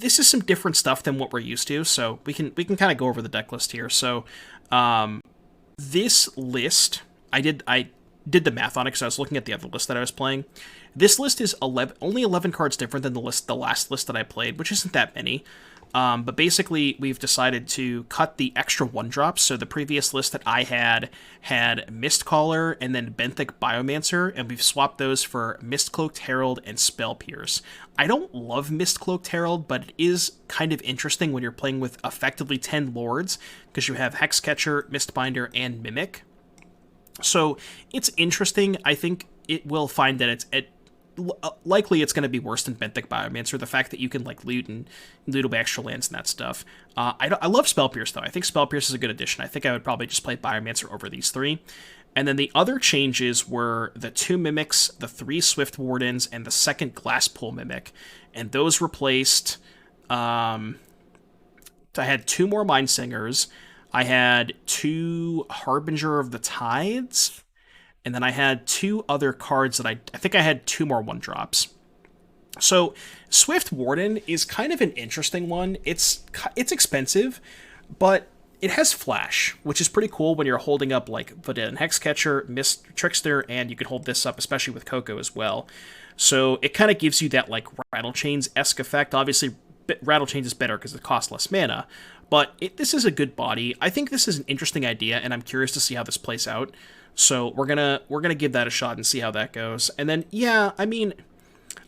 this is some different stuff than what we're used to, so we can kind of go over the deck list here. So this list, I did the math on it because I was looking at the other list that I was playing. This list is only 11 cards different than the last list that I played, which isn't that many. But basically, we've decided to cut the extra 1-drops. So the previous list that I had Mistcaller and then Benthic Biomancer, and we've swapped those for Mist-Cloaked Herald and Spell Pierce. I don't love Mist-Cloaked Herald, but it is kind of interesting when you're playing with effectively 10 lords, because you have Hexcatcher, Mistbinder, and Mimic. So it's interesting. I think it will find that likely it's going to be worse than Benthic Biomancer. The fact that you can like loot away extra lands and that stuff. I love Spell Pierce though. I think Spell Pierce is a good addition. I think I would probably just play Biomancer over these 3. And then the other changes were the 2 Mimics, the 3 Swift Wardens, and the second Glasspool Mimic. And those replaced... I had 2 more Mindsingers. I had 2 Harbinger of the Tides. And then I had 2 other cards that I think I had 2 more 1-drops. So Swift Warden is kind of an interesting one. It's expensive, but it has flash, which is pretty cool when you're holding up like Vodalian Hexcatcher, Mist Trickster, and you can hold this up, especially with Coco as well. So it kind of gives you that like Rattle Chains-esque effect. Obviously, Rattle Chains is better because it costs less mana, but this is a good body. I think this is an interesting idea, and I'm curious to see how this plays out. So we're gonna give that a shot and see how that goes. And then yeah, I mean,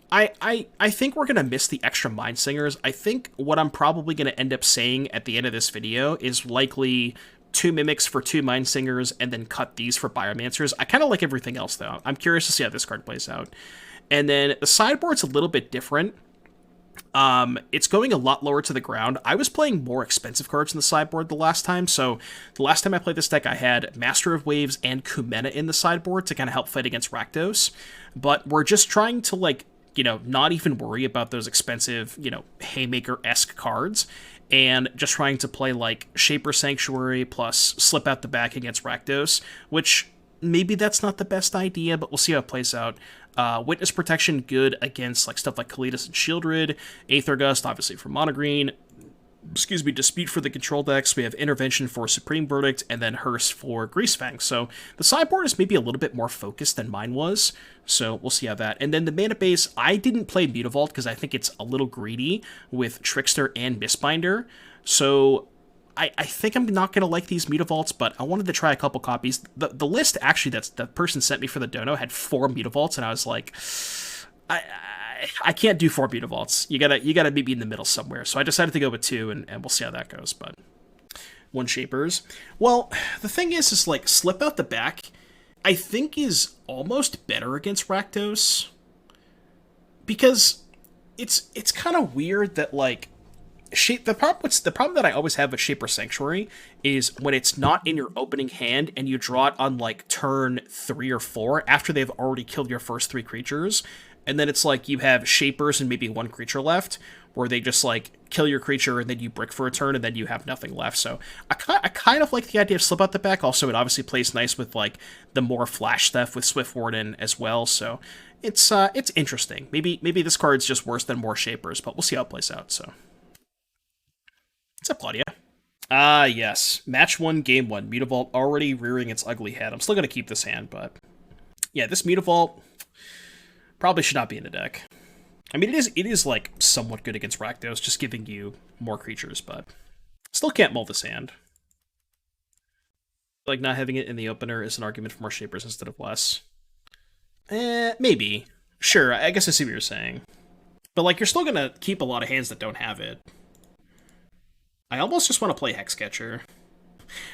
I think we're gonna miss the extra Mindsingers. I think what I'm probably gonna end up saying at the end of this video is likely 2 Mimics for 2 Mindsingers, and then cut these for Biomancers. I kind of like everything else though. I'm curious to see how this card plays out. And then the sideboard's a little bit different. It's going a lot lower to the ground. I was playing more expensive cards in the sideboard the last time, so the last time I played this deck, I had Master of Waves and Kumena in the sideboard to kind of help fight against Rakdos, but we're just trying to, like, you know, not even worry about those expensive, you know, Haymaker-esque cards, and just trying to play, like, Shaper Sanctuary plus Slip Out the Back against Rakdos, which maybe that's not the best idea, but we'll see how it plays out. Witness Protection, good against like stuff like Kalitas and Shieldred. Aether Gust, obviously for Mono Green. Dispute for the control decks. We have Intervention for Supreme Verdict, and then Hearse for Greasefang. So the sideboard is maybe a little bit more focused than mine was, so we'll see how that. And then the mana base, I didn't play Mutavault because I think it's a little greedy with Trickster and Mistbinder. So I think I'm not going to like these Mutavaults, but I wanted to try a couple copies. The list, actually, that the person sent me for the Dono had 4 Mutavaults, and I was like, I can't do 4 Mutavaults. You gotta meet me in the middle somewhere. So I decided to go with 2, and we'll see how that goes. But 1 Shapers. Well, the thing is like, Slip Out the Back, I think is almost better against Rakdos. Because it's kind of weird that, like, the problem that I always have with Shaper Sanctuary is when it's not in your opening hand and you draw it on like turn 3 or 4 after they've already killed your first 3 creatures, and then it's like you have Shapers and maybe 1 creature left, where they just like kill your creature and then you brick for a turn and then you have nothing left. So I kind of like the idea of Slip Out the Back. Also, it obviously plays nice with like the more flash stuff with Swift Warden as well. So it's interesting. Maybe this card's just worse than more Shapers, but we'll see how it plays out. So. What's up, Claudia? Yes. Match 1, game 1. Mutavault already rearing its ugly head. I'm still going to keep this hand, but... yeah, this Mutavault probably should not be in the deck. I mean, it is like, somewhat good against Rakdos, just giving you more creatures, but... still can't mull this hand. Like, not having it in the opener is an argument for more Shapers instead of less. Maybe. Sure, I guess I see what you're saying. But, like, you're still going to keep a lot of hands that don't have it. I almost just want to play Hexcatcher.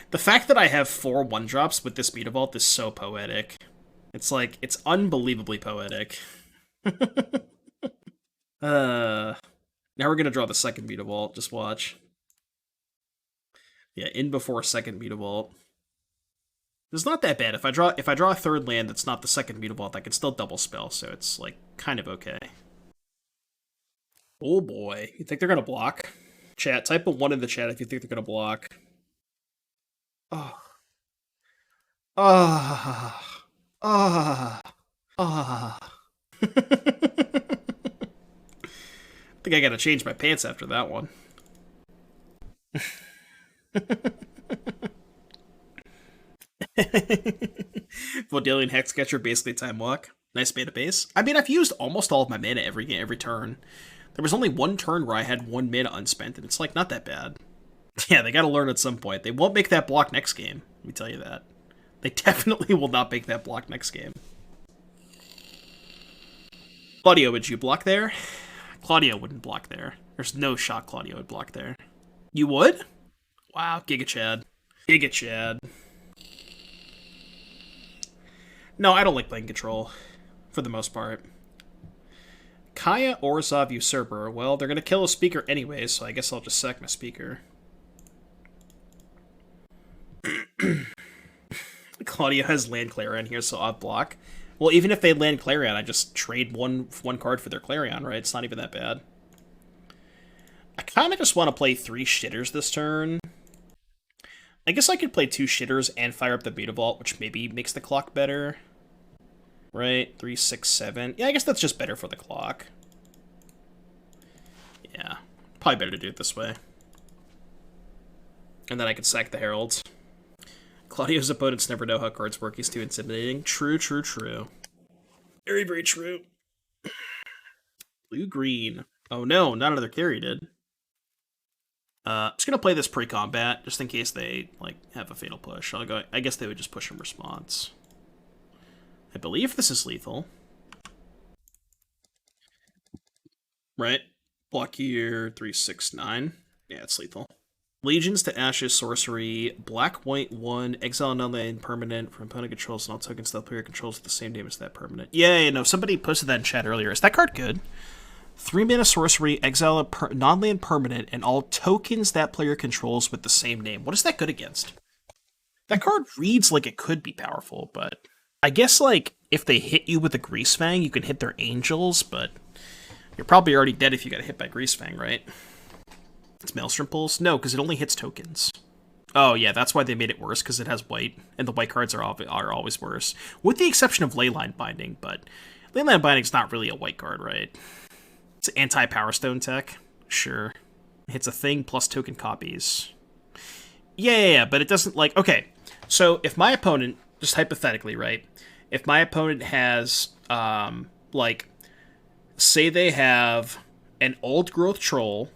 The fact that I have 4 1-drops with this Mutavault is so poetic. It's like, it's unbelievably poetic. Now we're gonna draw the second Mutavault, just watch. Yeah, in before second Mutavault. It's not that bad. If I draw a third land that's not the second Mutavault, I can still double spell, so it's like kind of okay. Oh boy. You think they're gonna block? Chat, type a 1 in the chat if you think they're gonna block. Oh. Ah. Ah. Ah. think I gotta change my pants after that one. Vodalian Hexcatcher, basically time walk. Nice mana base. I mean, I've used almost all of my mana every turn. There was only one turn where I had 1 mana unspent, and it's like not that bad. Yeah, they gotta learn at some point. They won't make that block next game. Let me tell you that. They definitely will not make that block next game. Claudio, would you block there? Claudio wouldn't block there. There's no shot Claudio would block there. You would? Wow, Giga Chad. Giga Chad. No, I don't like playing control, for the most part. Kaya Orzhov Usurper. Well, they're going to kill a speaker anyway, so I guess I'll just sack my speaker. Claudio has Land Clarion here, so I'll block. Well, even if they land Clarion, I just trade one card for their Clarion, right? It's not even that bad. I kind of just want to play 3 shitters this turn. I guess I could play 2 shitters and fire up the Mutavault, which maybe makes the clock better. Right? 3, 6, 7. Yeah, I guess that's just better for the clock. Yeah. Probably better to do it this way. And then I can sack the Heralds. Claudio's opponents never know how cards work. He's too intimidating. True, true, true. Very, very true. Blue-green. Oh no, not another carry did. I'm just gonna play this pre-combat, just in case they, like, have a fatal push. I guess they would just push in response. I believe this is lethal. Right? Block here, 3, 6, 9. Yeah, it's lethal. Legions to Ashes, sorcery, black, white, 1, exile non-land permanent from opponent controls and all tokens that player controls with the same name as that permanent. Yeah, no, somebody posted that in chat earlier. Is that card good? 3 mana sorcery, exile a non-land permanent, and all tokens that player controls with the same name. What is that good against? That card reads like it could be powerful, but I guess, like, if they hit you with a Greasefang, you can hit their angels, but you're probably already dead if you got hit by Greasefang, right? It's Maelstrom Pulse? No, because it only hits tokens. Oh, yeah, that's why they made it worse, because it has white, and the white cards are always worse. With the exception of Leyline Binding, but Leyline Binding's not really a white card, right? It's anti-Power Stone tech. Sure. It hits a thing plus token copies. Yeah, but it doesn't, like... Okay, so if my opponent, just hypothetically, right? If my opponent has, like, say they have an Old Growth Troll,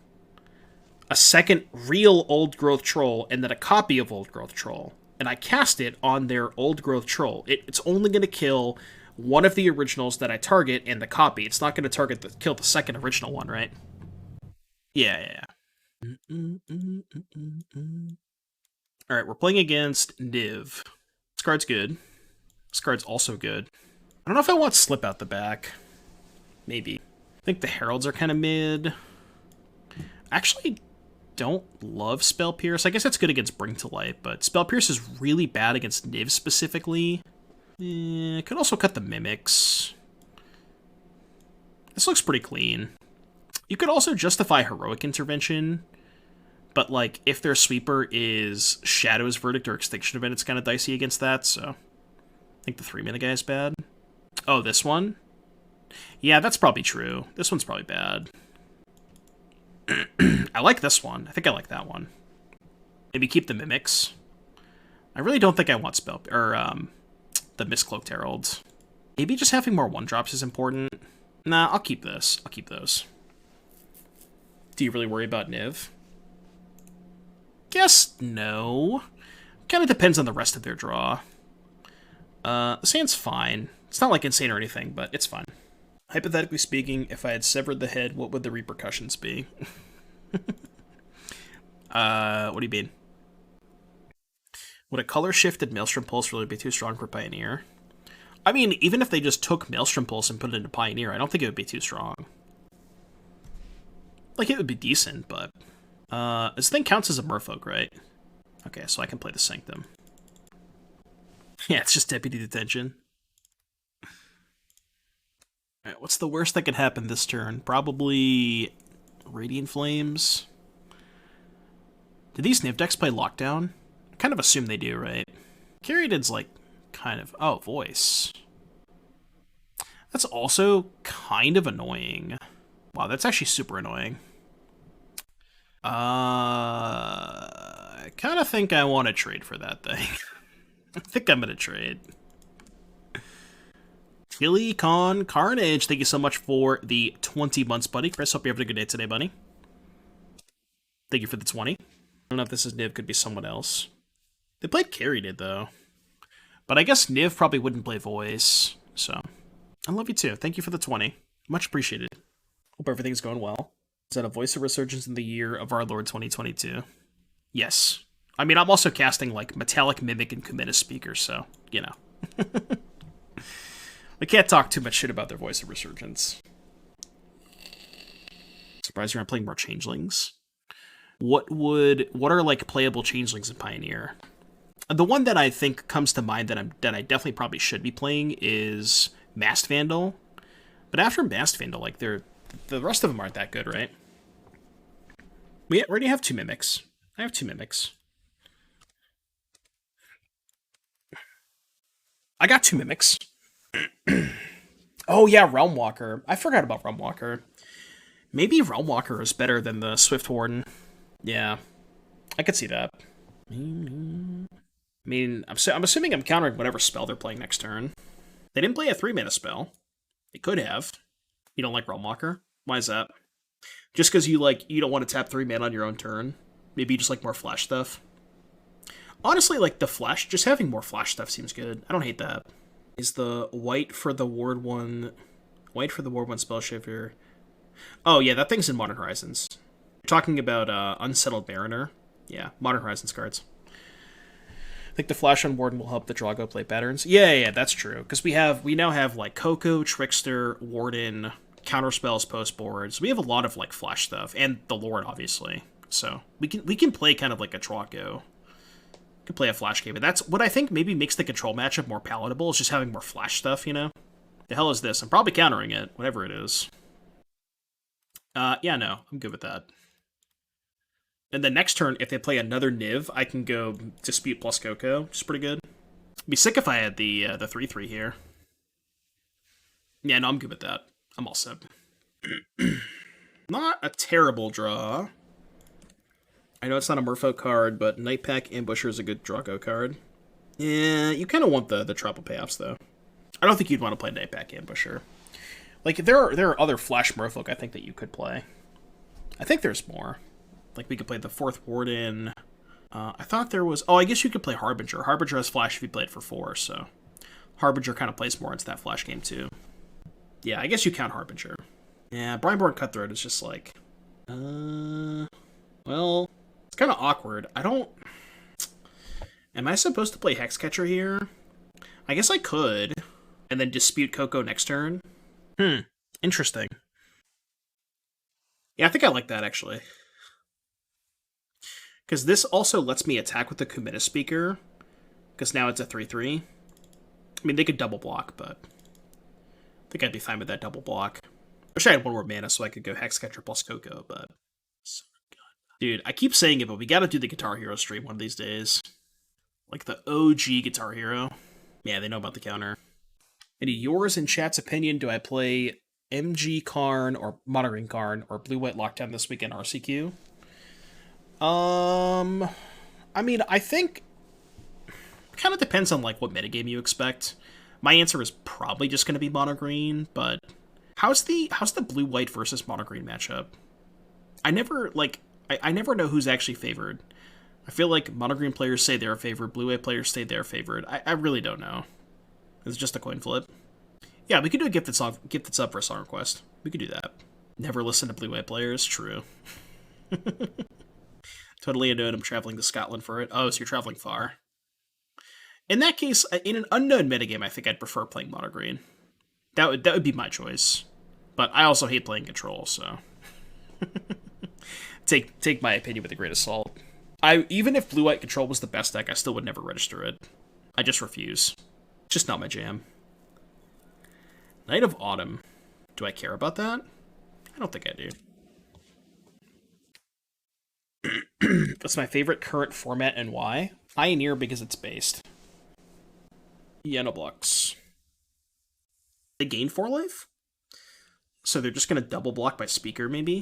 a second real Old Growth Troll, and then a copy of Old Growth Troll, and I cast it on their Old Growth Troll, it's only going to kill one of the originals that I target and the copy. It's not going to kill the second original one, right? Yeah. Alright, we're playing against Niv. This card's good. This card's also good. I don't know if I want Slip out the back. Maybe. I think the Heralds are kind of mid. Actually, don't love Spell Pierce. I guess it's good against Bring to Light, but Spell Pierce is really bad against Niv specifically. Could also cut the Mimics. This looks pretty clean. You could also justify Heroic Intervention, but, like, if their sweeper is Shadow's Verdict or Extinction Event, it's kind of dicey against that, so I think the 3-mana guy is bad. Oh, this one? Yeah, that's probably true. This one's probably bad. I like this one. I think I like that one. Maybe keep the Mimics. I really don't think I want the Mist-Cloaked Herald. Maybe just having more 1-drops is important. Nah, I'll keep this. I'll keep those. Do you really worry about Niv? Guess no. Kind of depends on the rest of their draw. The Sand's fine. It's not like insane or anything, but it's fine. Hypothetically speaking, if I had severed the head, what would the repercussions be? What do you mean? Would a color-shifted Maelstrom Pulse really be too strong for Pioneer? I mean, even if they just took Maelstrom Pulse and put it into Pioneer, I don't think it would be too strong. Like, it would be decent, but... this thing counts as a Merfolk, right? Okay, so I can play the Sanctum. Yeah, it's just Deputy Detention. Alright, what's the worst that could happen this turn? Probably... Radiant Flames? Do these Niv decks play Lockdown? I kind of assume they do, right? Caryatid's like, kind of... Oh, Voice. That's also kind of annoying. Wow, that's actually super annoying. I kind of think I want to trade for that thing. I think I'm going to trade. Chili Con Carnage, thank you so much for the 20 months, buddy. Chris, hope you're having a good day today, buddy. Thank you for the 20. I don't know if this is Niv, could be someone else. They played Carry did, though. But I guess Niv probably wouldn't play Voice, so. I love you too. Thank you for the 20. Much appreciated. Hope everything's going well. Is that a Voice of Resurgence in the year of our Lord 2022? Yes. I mean, I'm also casting, like, Metallic Mimic and Kumena Speakers, so, you know. We can't talk too much shit about their Voice of Resurgence. Surprised you're not playing more Changelings. What are, like, playable Changelings in Pioneer? The one that I think comes to mind that I definitely probably should be playing is Mast Vandal. But after Mast Vandal, like, the rest of them aren't that good, right? We already have 2 Mimics. I have 2 Mimics. I got 2 Mimics. Oh yeah, Realm Walker. I forgot about Realm Walker. Maybe Realm Walker is better than the Swift Warden. Yeah, I could see that. I mean, I'm assuming I'm countering whatever spell they're playing next turn. They didn't play a 3-mana spell. They could have. You don't like Realm Walker? Why is that? Just because you don't want to tap 3 mana on your own turn? Maybe you just like more flash stuff? Honestly, like the flash, just having more flash stuff seems good. I don't hate that. Is the white for the Ward 1 spell shifter? Oh yeah, that thing's in Modern Horizons. You're talking about Unsettled Mariner? Yeah, Modern Horizons cards. I think the flash on Warden will help the Drago play patterns. Yeah, that's true. Because we now have like Coco, Trickster, Warden, counterspells, post boards. We have a lot of like flash stuff, and the Lord obviously. So we can play kind of like a Drago. Could play a flash game, but that's what I think maybe makes the control matchup more palatable, is just having more flash stuff, you know? The hell is this? I'm probably countering it, whatever it is. Yeah, no, I'm good with that. And the next turn, if they play another Niv, I can go Dispute plus Coco, which is pretty good. I'd be sick if I had the 3/3 here. Yeah, no, I'm good with that. I'm all set. Not a terrible draw. I know it's not a Merfolk card, but Nightpack Ambusher is a good Drago card. Yeah, you kind of want the Trouble payoffs, though. I don't think you'd want to play Nightpack Ambusher. Like, there are other Flash Merfolk I think that you could play. I think there's more. Like, we could play the 4th Warden. I thought there was... Oh, I guess you could play Harbinger. Harbinger has Flash if you played for 4, so... Harbinger kind of plays more into that Flash game, too. Yeah, I guess you count Harbinger. Yeah, Brineborn Cutthroat is just like... Well... It's kind of awkward. I don't... Am I supposed to play Hexcatcher here? I guess I could. And then Dispute Coco next turn. Interesting. Yeah, I think I like that, actually. Because this also lets me attack with the Kumena Speaker. Because now it's a 3/3. I mean, they could double block, but... I think I'd be fine with that double block. I wish I had 1 more mana so I could go Hexcatcher plus Coco, but... So good. Dude, I keep saying it, but we gotta do the Guitar Hero stream one of these days. Like the OG Guitar Hero. Yeah, they know about the counter. Any yours in chat's opinion, do I play MG Karn or Mono Green Karn or Blue-White Lockdown this weekend RCQ? I mean, I think it kind of depends on like what metagame you expect. My answer is probably just going to be Mono Green, but how's the Blue-White versus Mono Green matchup? I never know who's actually favored. I feel like Mono Green players say they're favored, Blue-White players say they're favored. I really don't know. It's just a coin flip. Yeah, we could do a gift that's up for a song request. We could do that. Never listen to Blue-White players. True. Totally unknown. I'm traveling to Scotland for it. Oh, so you're traveling far. In that case, in an unknown metagame, I think I'd prefer playing Mono Green. That would be my choice. But I also hate playing Control, so... take my opinion with a grain of salt. Even if Blue-White Control was the best deck, I still would never register it. I just refuse. Just not my jam. Night of Autumn. Do I care about that? I don't think I do. That's my favorite current format and why? Pioneer because it's based. Yenoblux. They gain 4 life? So they're just going to double block by Speaker, maybe?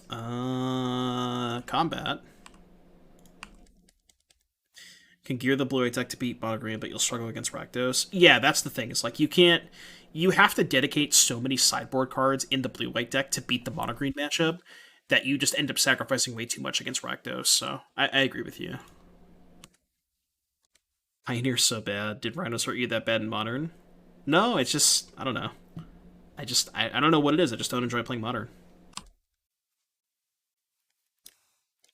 Combat. Can gear the blue-white deck to beat mono green, but you'll struggle against Rakdos. Yeah, that's the thing. It's like you can't... You have to dedicate so many sideboard cards in the blue-white deck to beat the mono green matchup that you just end up sacrificing way too much against Rakdos, so I agree with you. Pioneer's so bad. Did Rhinos hurt you that bad in Modern? No, it's just... I don't know. I don't know what it is. I just don't enjoy playing Modern. I'm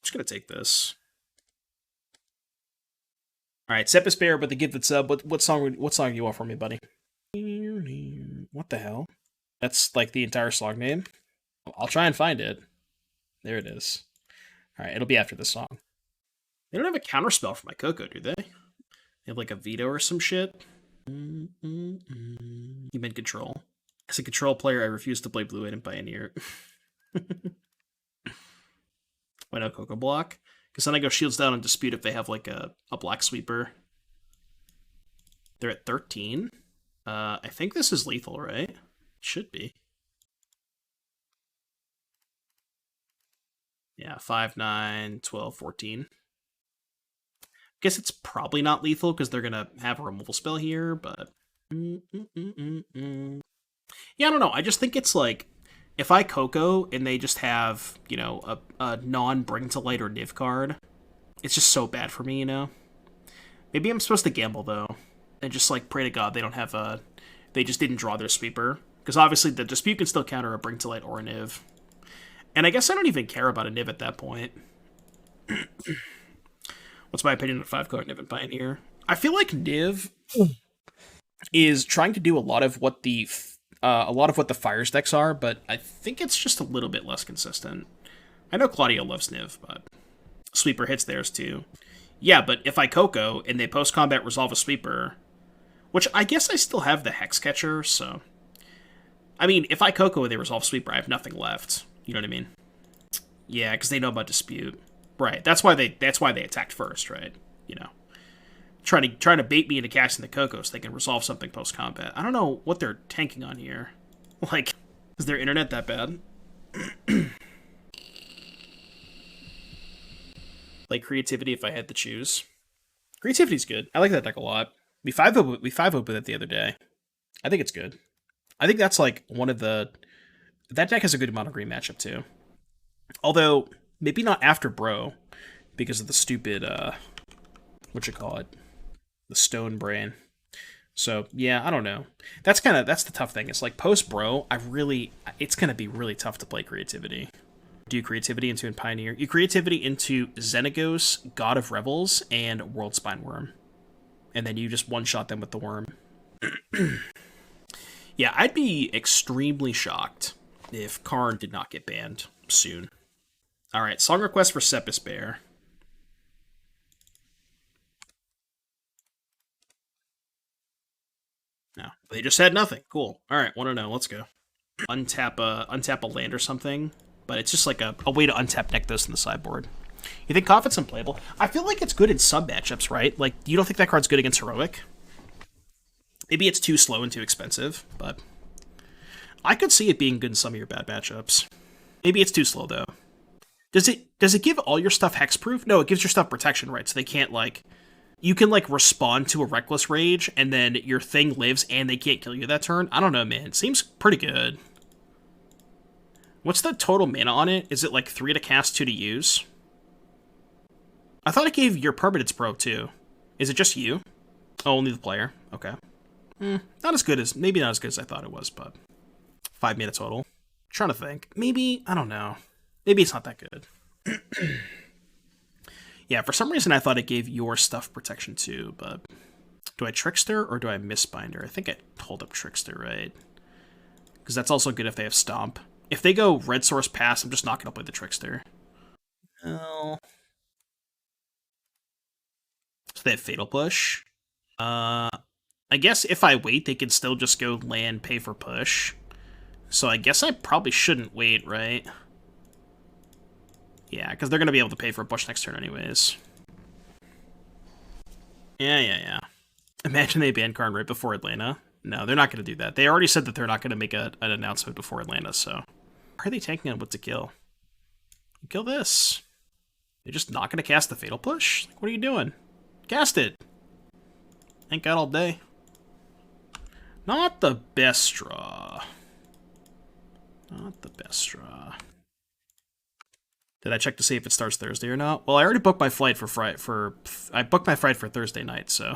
just gonna take this. All right, Sepis Bear, but the gifted sub. What song do you want for me, buddy? What the hell? That's like the entire song name. I'll try and find it. There it is. All right, it'll be after this song. They don't have a counterspell for my Coco, do they? They have like a veto or some shit. You meant control. As a control player, I refuse to play Blue-White and Pioneer. Why no Coco block? Because then I go shields down and dispute if they have like a black sweeper. They're at 13. I think this is lethal, right? Should be. Yeah, 5, 9, 12, 14. Guess it's probably not lethal because they're going to have a removal spell here, but... Yeah, I don't know. I just think it's like, if I Coco and they just have, you know, a non-Bring to Light or Niv card, it's just so bad for me, you know? Maybe I'm supposed to gamble, though, and just, like, pray to God they don't have a... They just didn't draw their sweeper. Because obviously the Dispute can still counter a Bring to Light or a Niv. And I guess I don't even care about a Niv at that point. What's my opinion on 5-card Niv and Pioneer? I feel like Niv is trying to do a lot of what the Fires decks are, but I think it's just a little bit less consistent. I know Claudio loves Niv, but Sweeper hits theirs too. Yeah, but if I Coco and they post-combat resolve a Sweeper, which I guess I still have the Hexcatcher, so... I mean, if I Coco and they resolve Sweeper, I have nothing left. You know what I mean? Yeah, because they know about Dispute. Right, that's why they attacked first, right? You know. Trying to bait me into casting the Coco so they can resolve something post-combat. I don't know what they're tanking on here. Like, is their internet that bad? Like Creativity if I had to choose. Creativity's good. I like that deck a lot. We 5-0 with it the other day. I think it's good. I think that's like one of the... That deck has a good mono green matchup too. Although, maybe not after Bro, because of the stupid, the Stone Brain. So, yeah, I don't know. That's the tough thing. It's like, post-Bro, it's going to be really tough to play Creativity. Do Creativity into a Pioneer. You Creativity into Xenagos, God of Revels, and World Spine Worm. And then you just one-shot them with the Worm. Yeah, I'd be extremely shocked if Karn did not get banned soon. Alright, song request for Sepis Bear. No, they just had nothing. Cool. Alright, 1-0, let's go. Untap a land or something, but it's just like a way to untap Nekthos in the sideboard. You think Coffin's unplayable? I feel like it's good in sub matchups, right? Like, you don't think that card's good against Heroic? Maybe it's too slow and too expensive, but I could see it being good in some of your bad matchups. Maybe it's too slow, though. Does it give all your stuff hexproof? No, it gives your stuff protection, right? So they can't, like... You can, like, respond to a Reckless Rage, and then your thing lives, and they can't kill you that turn? I don't know, man. It seems pretty good. What's the total mana on it? Is it, like, 3 to cast, 2 to use? I thought it gave your permanence pro, too. Is it just you? Oh, only the player. Okay. Not as good as... Maybe not as good as I thought it was, but... 5 mana total. I'm trying to think. Maybe... I don't know. Maybe it's not that good. Yeah, for some reason I thought it gave your stuff protection too, but... Do I Trickster or do I Mistbinder? I think I hold up Trickster, right? Because that's also good if they have Stomp. If they go Red Source Pass, I'm just not going to play the Trickster. No. So they have Fatal Push. I guess if I wait, they can still just go land, pay for push. So I guess I probably shouldn't wait, right? Yeah, because they're going to be able to pay for a push next turn anyways. Yeah. Imagine they ban Karn right before Atlanta. No, they're not going to do that. They already said that they're not going to make an announcement before Atlanta, so... Why are they tanking on what to kill? Kill this. They're just not going to cast the Fatal Push? Like, what are you doing? Cast it! Ain't got all day. Not the best draw. Not the best draw. Did I check to see if it starts Thursday or not? Well, I already booked my flight I booked my flight for Thursday night, so...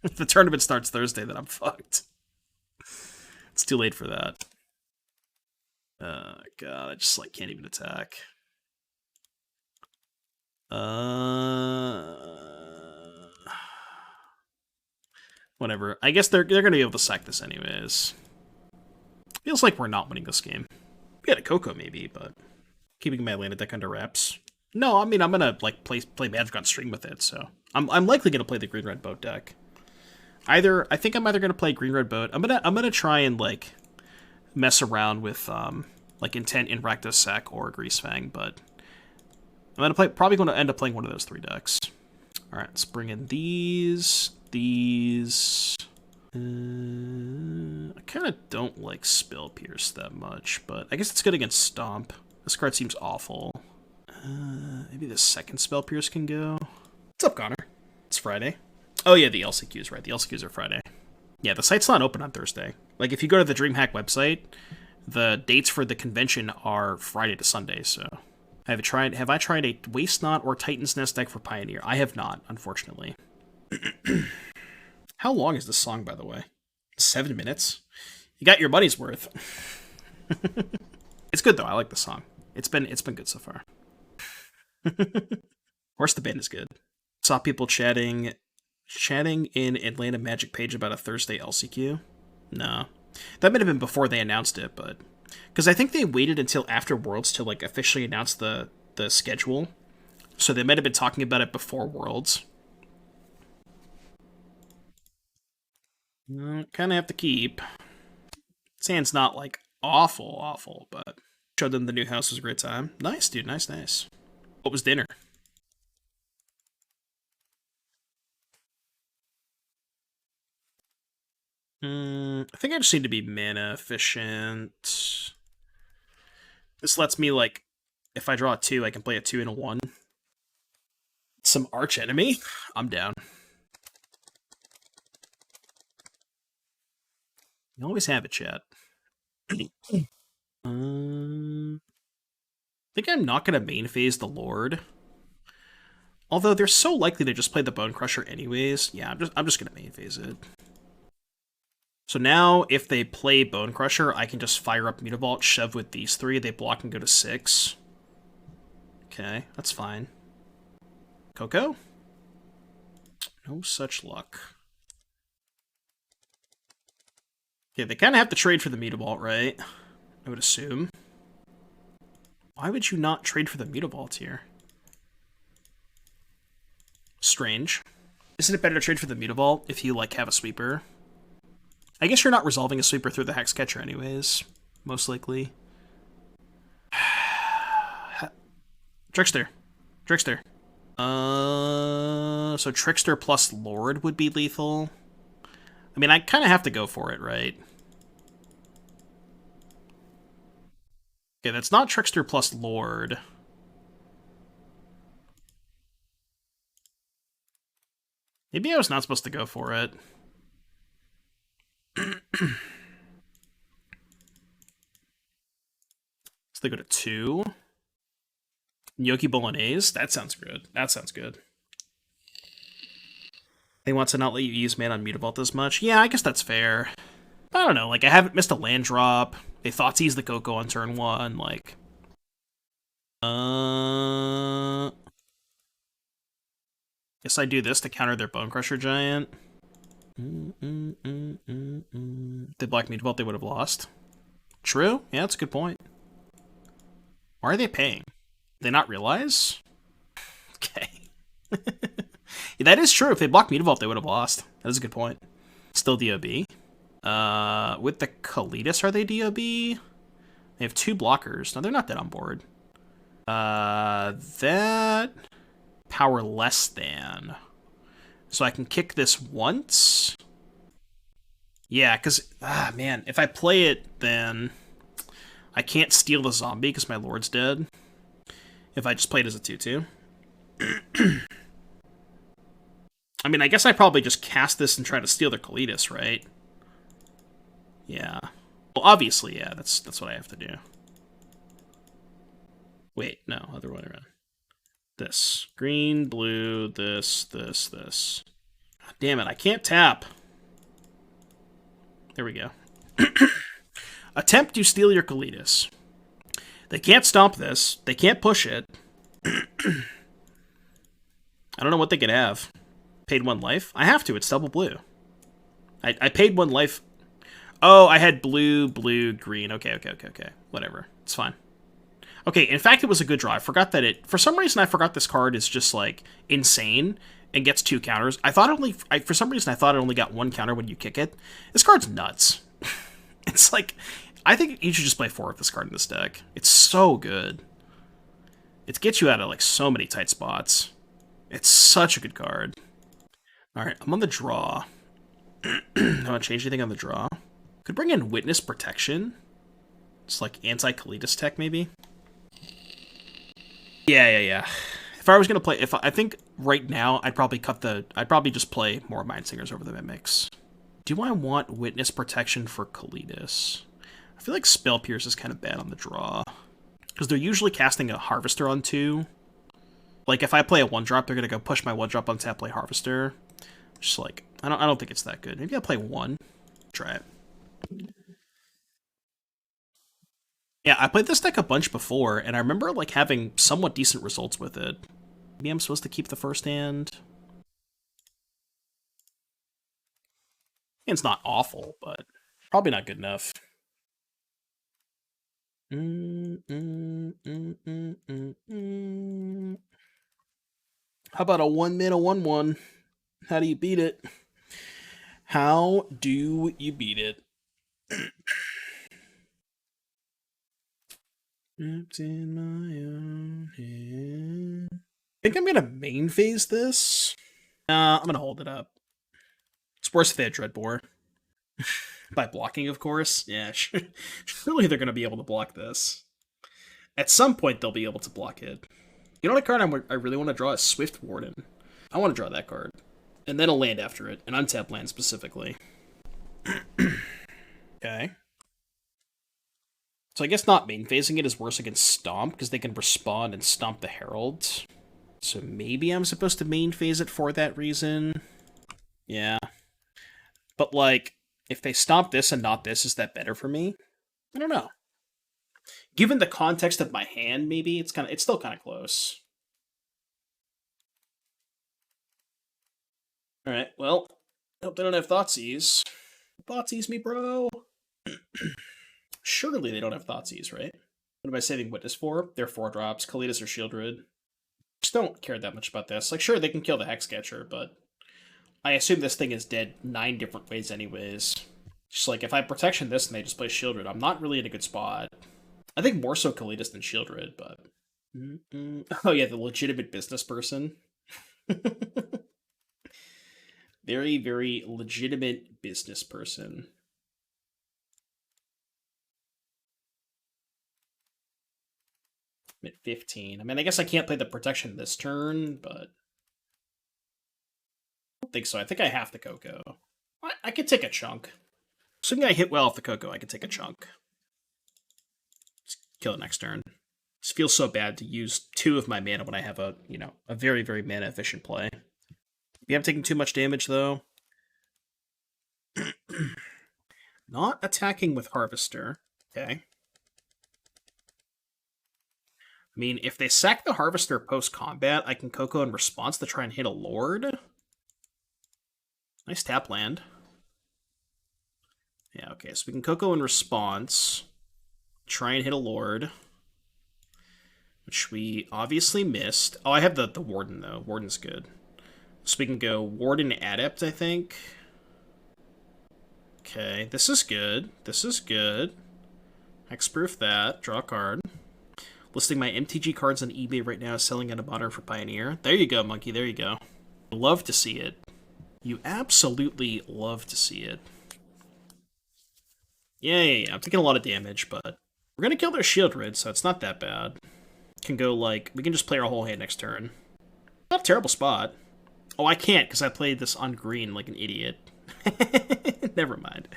if the tournament starts Thursday, then I'm fucked. It's too late for that. God, I just, like, can't even attack. Whatever. I guess they're gonna be able to sack this anyways. Feels like we're not winning this game. We got a Coco maybe, but keeping my Atlanta deck under wraps. No, I mean I'm gonna like play Magic on stream with it, so I'm likely gonna play the green red boat deck. I think I'm either gonna play green red boat. I'm gonna try and like mess around with like Intent in Rakdos Sack or Greasefang, but I'm probably gonna end up playing one of those 3 decks. All right, let's bring in these. I kind of don't like Spell Pierce that much, but I guess it's good against Stomp. This card seems awful. Maybe the second Spell Pierce can go. What's up, Connor? It's Friday. Oh yeah, the LCQ's right. The LCQs are Friday. Yeah, the site's not open on Thursday. Like, if you go to the DreamHack website, the dates for the convention are Friday to Sunday, so... Have I tried a Waste Not or Titan's Nest deck for Pioneer? I have not, unfortunately. How long is this song, by the way? 7 minutes? You got your money's worth. It's good, though. I like the song. It's been good so far. Horse the Band is good. Saw people chatting in Atlanta Magic page about a Thursday LCQ. No. That might have been before they announced it, but... Because I think they waited until after Worlds to, like, officially announce the schedule. So they might have been talking about it before Worlds. Kind of have to keep. Sand's not, like, awful, but... Showed them the new house was a great time. Nice, dude. Nice. What was dinner? I think I just need to be mana efficient. This lets me, like, if I draw a 2, I can play a 2 and a 1. Some arch enemy? I'm down. You always have it, chat. I think I'm not going to main phase the Lord. Although they're so likely to just play the Bone Crusher anyways. Yeah, I'm just going to main phase it. So now, if they play Bone Crusher, I can just fire up Mutavault, shove with these 3, they block and go to 6. Okay, that's fine. Coco? No such luck. Okay, they kind of have to trade for the Mutavault, right? I would assume. Why would you not trade for the Mutavault here? Strange. Isn't it better to trade for the Mutavault if you, like, have a sweeper? I guess you're not resolving a sweeper through the Hexcatcher anyways, most likely. Trickster. So Trickster plus Lord would be lethal. I mean, I kind of have to go for it, right? Okay, that's not Trickster plus Lord. Maybe I was not supposed to go for it. So they go to 2. Gnocchi Bolognese? That sounds good. They want to not let you use mana on Mutavault as much? Yeah, I guess that's fair. I don't know, like, I haven't missed a land drop. They thought to use the Coco on turn 1, like... Guess I do this to counter their Bone Crusher Giant. They Black Mutavault, they would have lost. True? Yeah, that's a good point. Why are they paying? Did they not realize? Okay. Yeah, that is true. If they block Mutavault, they would have lost. That is a good point. Still DOB. With the Kalitas, are they DOB? They have 2 blockers. No, they're not dead on board. That... Power less than... So I can kick this once? Yeah, because, man, if I play it, then I can't steal the zombie because my lord's dead. If I just play it as a 2/2. I mean, I guess I probably just cast this and try to steal their Kalitas, right? Yeah. Well, obviously, yeah, that's what I have to do. Wait, no, other way around. This. Green, blue, this. God damn it, I can't tap. There we go. Attempt to steal your Kalitas. They can't stomp this. They can't push it. I don't know what they could have. Paid 1 life? I have to, it's double blue. I paid 1 life. Oh, I had blue, green. Okay. Whatever. It's fine. Okay, in fact, it was a good draw. I forgot that it... For some reason, I forgot this card is just, like, insane and gets 2 counters. I thought for some reason, I thought it only got 1 counter when you kick it. This card's nuts. It's like... I think you should just play 4 of this card in this deck. It's so good. It gets you out of, like, so many tight spots. It's such a good card. Alright, I'm on the draw. I don't want to change anything on the draw. Could bring in Witness Protection. It's like anti-Kalitas tech, maybe? Yeah. If I was gonna play, I think right now I'd probably just play more Mindsingers over the Mimics. Do I want Witness Protection for Kalitas? I feel like Spell Pierce is kind of bad on the draw. Because they're usually casting a Harvester on 2. Like, if I play a 1-drop, they're gonna go push my 1-drop on tap, play Harvester. Just like, I don't think it's that good. Maybe I'll play 1. Try it. Yeah, I played this deck a bunch before, and I remember, like, having somewhat decent results with it. Maybe I'm supposed to keep the first hand. It's not awful, but probably not good enough. How about a 1-mana 1/1? How do you beat it? How do you beat it? It's in my own head. I think I'm gonna main phase this. I'm gonna hold it up. It's worse if they had Dreadbore. By blocking, of course. Yeah, surely they're gonna be able to block this. At some point, they'll be able to block it. You know what card I really want to draw is Swift Warden. I want to draw that card. And then a land after it. An untapped land, specifically. Okay. So I guess not main phasing it is worse against Stomp, because they can respond and stomp the Herald. So maybe I'm supposed to main phase it for that reason. Yeah. But, like, if they stomp this and not this, is that better for me? I don't know. Given the context of my hand, maybe it's still kind of close. All right. Well, hope they don't have Thoughtseize. Thoughtseize me, bro. Surely they don't have Thoughtseize, right? What am I saving Witness for? They're 4-drops. Kalitas or Shieldred. Just don't care that much about this. Like, sure, they can kill the Hexcatcher, but I assume this thing is dead 9 different ways anyways. Just like, if I protection this and they just play Shieldred, I'm not really in a good spot. I think more so Kalitas than Shieldred, but... Oh yeah, the legitimate business person. Very, very legitimate business person. I'm at 15. I mean, I guess I can't play the protection this turn, but... I don't think so. I think I have the Coco. I could take a chunk. Assuming I hit well off the Coco, I could take a chunk. Just kill it next turn. It feels so bad to use 2 of my mana when I have a very, very mana efficient play. Maybe I'm taking too much damage, though. Not attacking with Harvester. Okay. I mean, if they sack the Harvester post-combat, I can Coco in response to try and hit a Lord. Nice tap land. Yeah, okay, so we can Coco in response. Try and hit a Lord. Which we obviously missed. Oh, I have the Warden, though. Warden's good. So we can go Warden Adept, I think. Okay, this is good. This is good. Hexproof that. Draw a card. Listing my MTG cards on eBay right now, selling at a Modern for Pioneer. There you go, Monkey. There you go. Love to see it. You absolutely love to see it. Yeah. I'm taking a lot of damage, but we're gonna kill their shield rid, so it's not that bad. Can go, like, we can just play our whole hand next turn. Not a terrible spot. Oh, I can't, because I played this on green like an idiot. Never mind.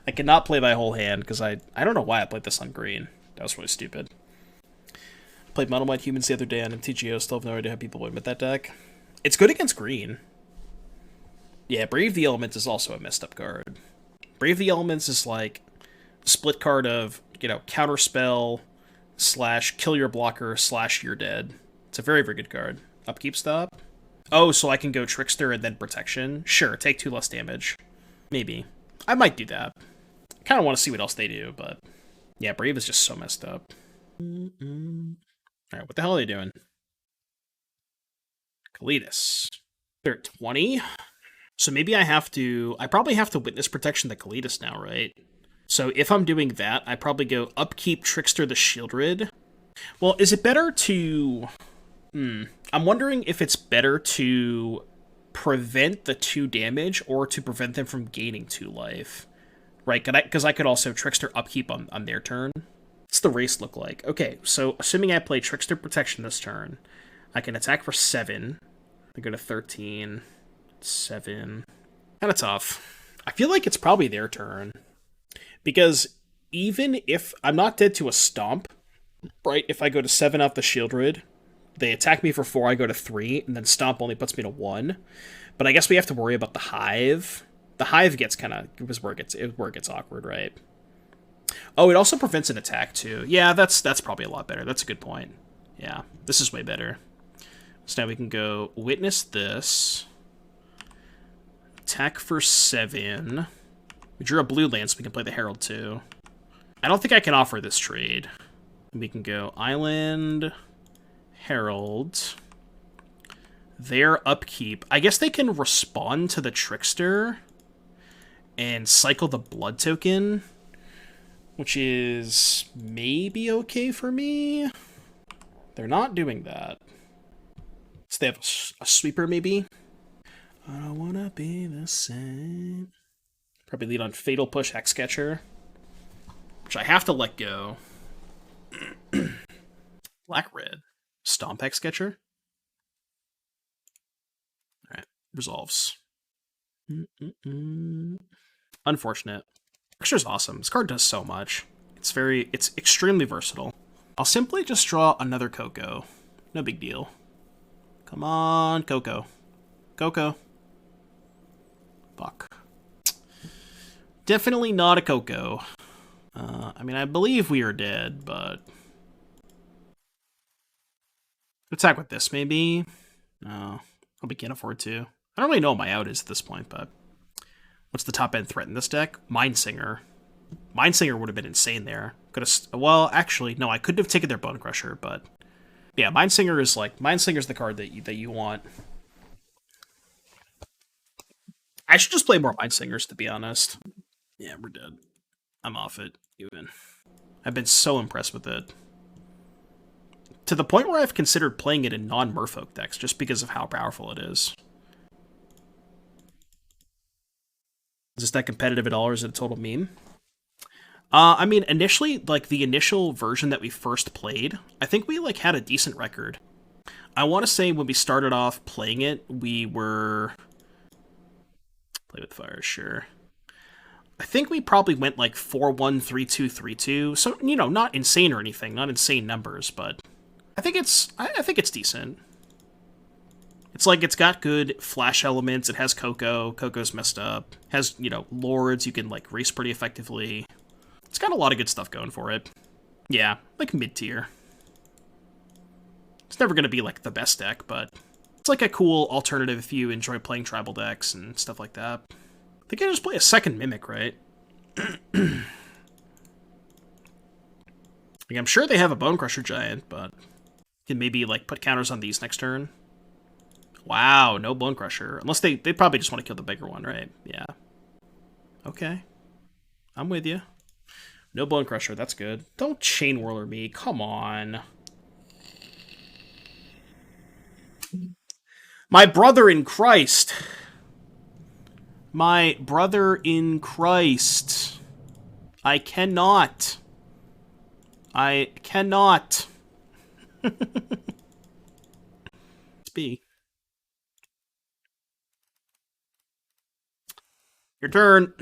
I cannot play my whole hand, because I don't know why I played this on green. That was really stupid. Played Model Might Humans the other day on MTGO, still have no idea how people win with that deck. It's good against green. Yeah, Brave the Elements is also a messed up card. Brave the Elements is like a split card of, counterspell / kill your blocker / you're dead. It's a very, very good card. Upkeep stop. Oh, so I can go Trickster and then Protection? Sure, take 2 less damage. Maybe. I might do that. I kind of want to see what else they do, but... yeah, Brave is just so messed up. Alright, what the hell are they doing? Kalidas. They're at 20? So maybe I probably have to Witness Protection the Kalidas now, right? So if I'm doing that, I probably go Upkeep Trickster the Shieldred. Well, is it better to... I'm wondering if it's better to prevent the 2 damage or to prevent them from gaining 2 life. Right, because I could also Trickster Upkeep on their turn. What's the race look like? Okay, so assuming I play Trickster Protection this turn, I can attack for 7. I go to 13, 7. Kind of tough. I feel like it's probably their turn. Because even if I'm not dead to a Stomp, right, if I go to 7 off the Shieldred, they attack me for 4, I go to 3, and then Stomp only puts me to 1. But I guess we have to worry about the Hive. The Hive gets kind of... it was where it gets awkward, right? Oh, it also prevents an attack, too. Yeah, that's probably a lot better. That's a good point. Yeah, this is way better. So now we can go Witness this. Attack for 7. We drew a blue land, so we can play the Herald, too. I don't think I can offer this trade. We can go Island... Herald. Their upkeep. I guess they can respond to the Trickster and cycle the Blood token, which is maybe okay for me. They're not doing that. So they have a sweeper, maybe? I don't wanna be the same. Probably lead on Fatal Push Hexcatcher, which I have to let go. Black-red. Stomp Hexcatcher? Alright, resolves. Unfortunate. Trickster's awesome. This card does so much. It's extremely versatile. I'll simply just draw another Coco. No big deal. Come on, Coco. Coco. Fuck. Definitely not a Coco. I mean, I believe we are dead, but... attack with this, maybe? No. I can't afford to. I don't really know what my out is at this point, but... what's the top end threat in this deck? Mindsinger. Mindsinger would have been insane there. Well, actually, no, I couldn't have taken their Bone Crusher, but... yeah, Mindsinger's the card that you want. I should just play more Mindsingers, to be honest. Yeah, we're dead. I'm off it, even. I've been so impressed with it. To the point where I've considered playing it in non-Merfolk decks, just because of how powerful it is. Is this deck competitive at all, or is it a total meme? I mean, initially, like, the initial version that we first played, I think we, like, had a decent record. I want to say when we started off playing it, we were... play with fire, sure. I think we probably went, like, 4-1, 3-2, 3-2. So, you know, not insane or anything, not insane numbers, but... I think it's decent. It's like, it's got good flash elements, it has Coco, Coco's messed up, has, you know, lords, you can, like, race pretty effectively. It's got a lot of good stuff going for it. Yeah, like mid-tier. It's never going to be, like, the best deck, but it's like a cool alternative if you enjoy playing tribal decks and stuff like that. They can just play a second Mimic, right? Like, I'm sure they have a Bone Crusher Giant, but... can maybe, like, put counters on these next turn. Wow, no Bone Crusher. Unless they probably just want to kill the bigger one, right? Yeah. Okay. I'm with you. No Bone Crusher, that's good. Don't Chain Whirler me, come on. My brother in Christ. My brother in Christ. I cannot. I cannot. It's B. Your turn.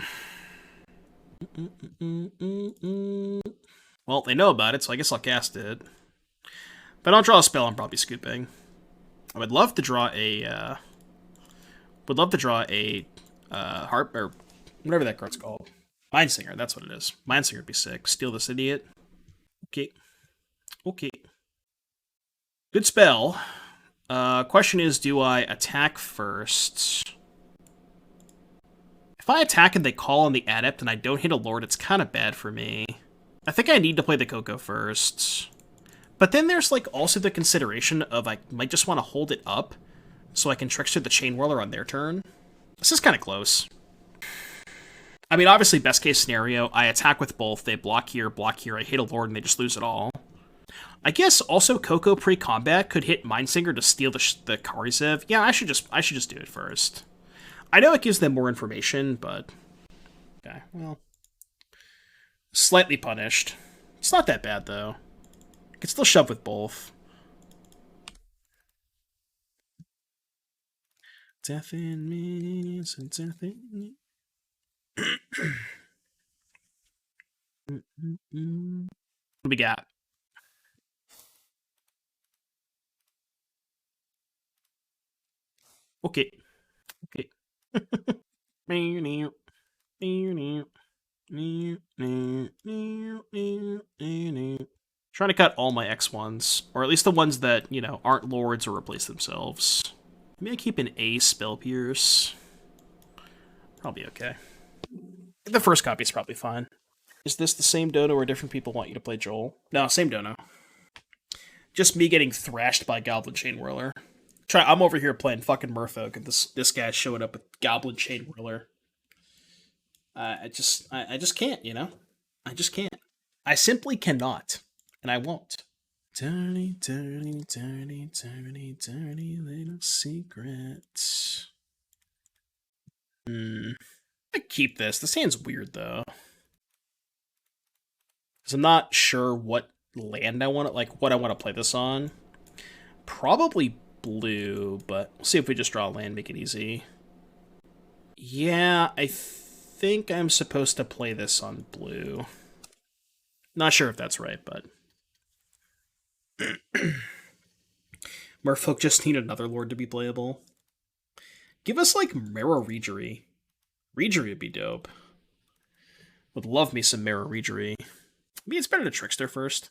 Well, they know about it, so I guess I'll cast it. If I don't draw a spell, I'm probably scooping. I would love to draw a. Harp or whatever that card's called. Mindsinger, that's what it is. Mindsinger would be sick. Steal this idiot. Okay. Okay. Good spell. Question is, do I attack first? If I attack and they call on the Adept and I don't hit a Lord, it's kind of bad for me. I think I need to play the Coco first. But then there's like also the consideration of I might just want to hold it up so I can Trickster the Chain Whirler on their turn. This is kind of close. I mean, obviously, best case scenario, I attack with both. They block here, I hit a Lord, and they just lose it all. I guess also Coco pre-combat could hit Mindsinger to steal the Karizev. Yeah, I should just do it first. I know it gives them more information, but okay, well, slightly punished. It's not that bad though. I can still shove with both. Death in me, death in me. What we got? Okay. Okay. Trying to cut all my X1s, or at least the ones that, you know, aren't lords or replace themselves. Maybe I keep an A Spell Pierce. Probably okay. The first copy's probably fine. Is this the same Dono or different people want you to play Joel? No, same Dono. Just me getting thrashed by Goblin Chain Whirler. I'm over here playing fucking Merfolk, and this guy's showing up with Goblin Chain Whirler. I just can't, you know? I just can't. I simply cannot, and I won't. Dirty, dirty, dirty, dirty, dirty little secrets. I keep this. This hand's weird, though. Because I'm not sure what land I want to, like, what I want to play this on. Probably blue, but we'll see if we just draw a land, make it easy. Yeah, I think I'm supposed to play this on blue. Not sure if that's right, but... Merfolk just need another lord to be playable. Give us, like, Marrow Reegery. Reegery would be dope. Would love me some Marrow Reegery. Maybe it's better to Trickster first.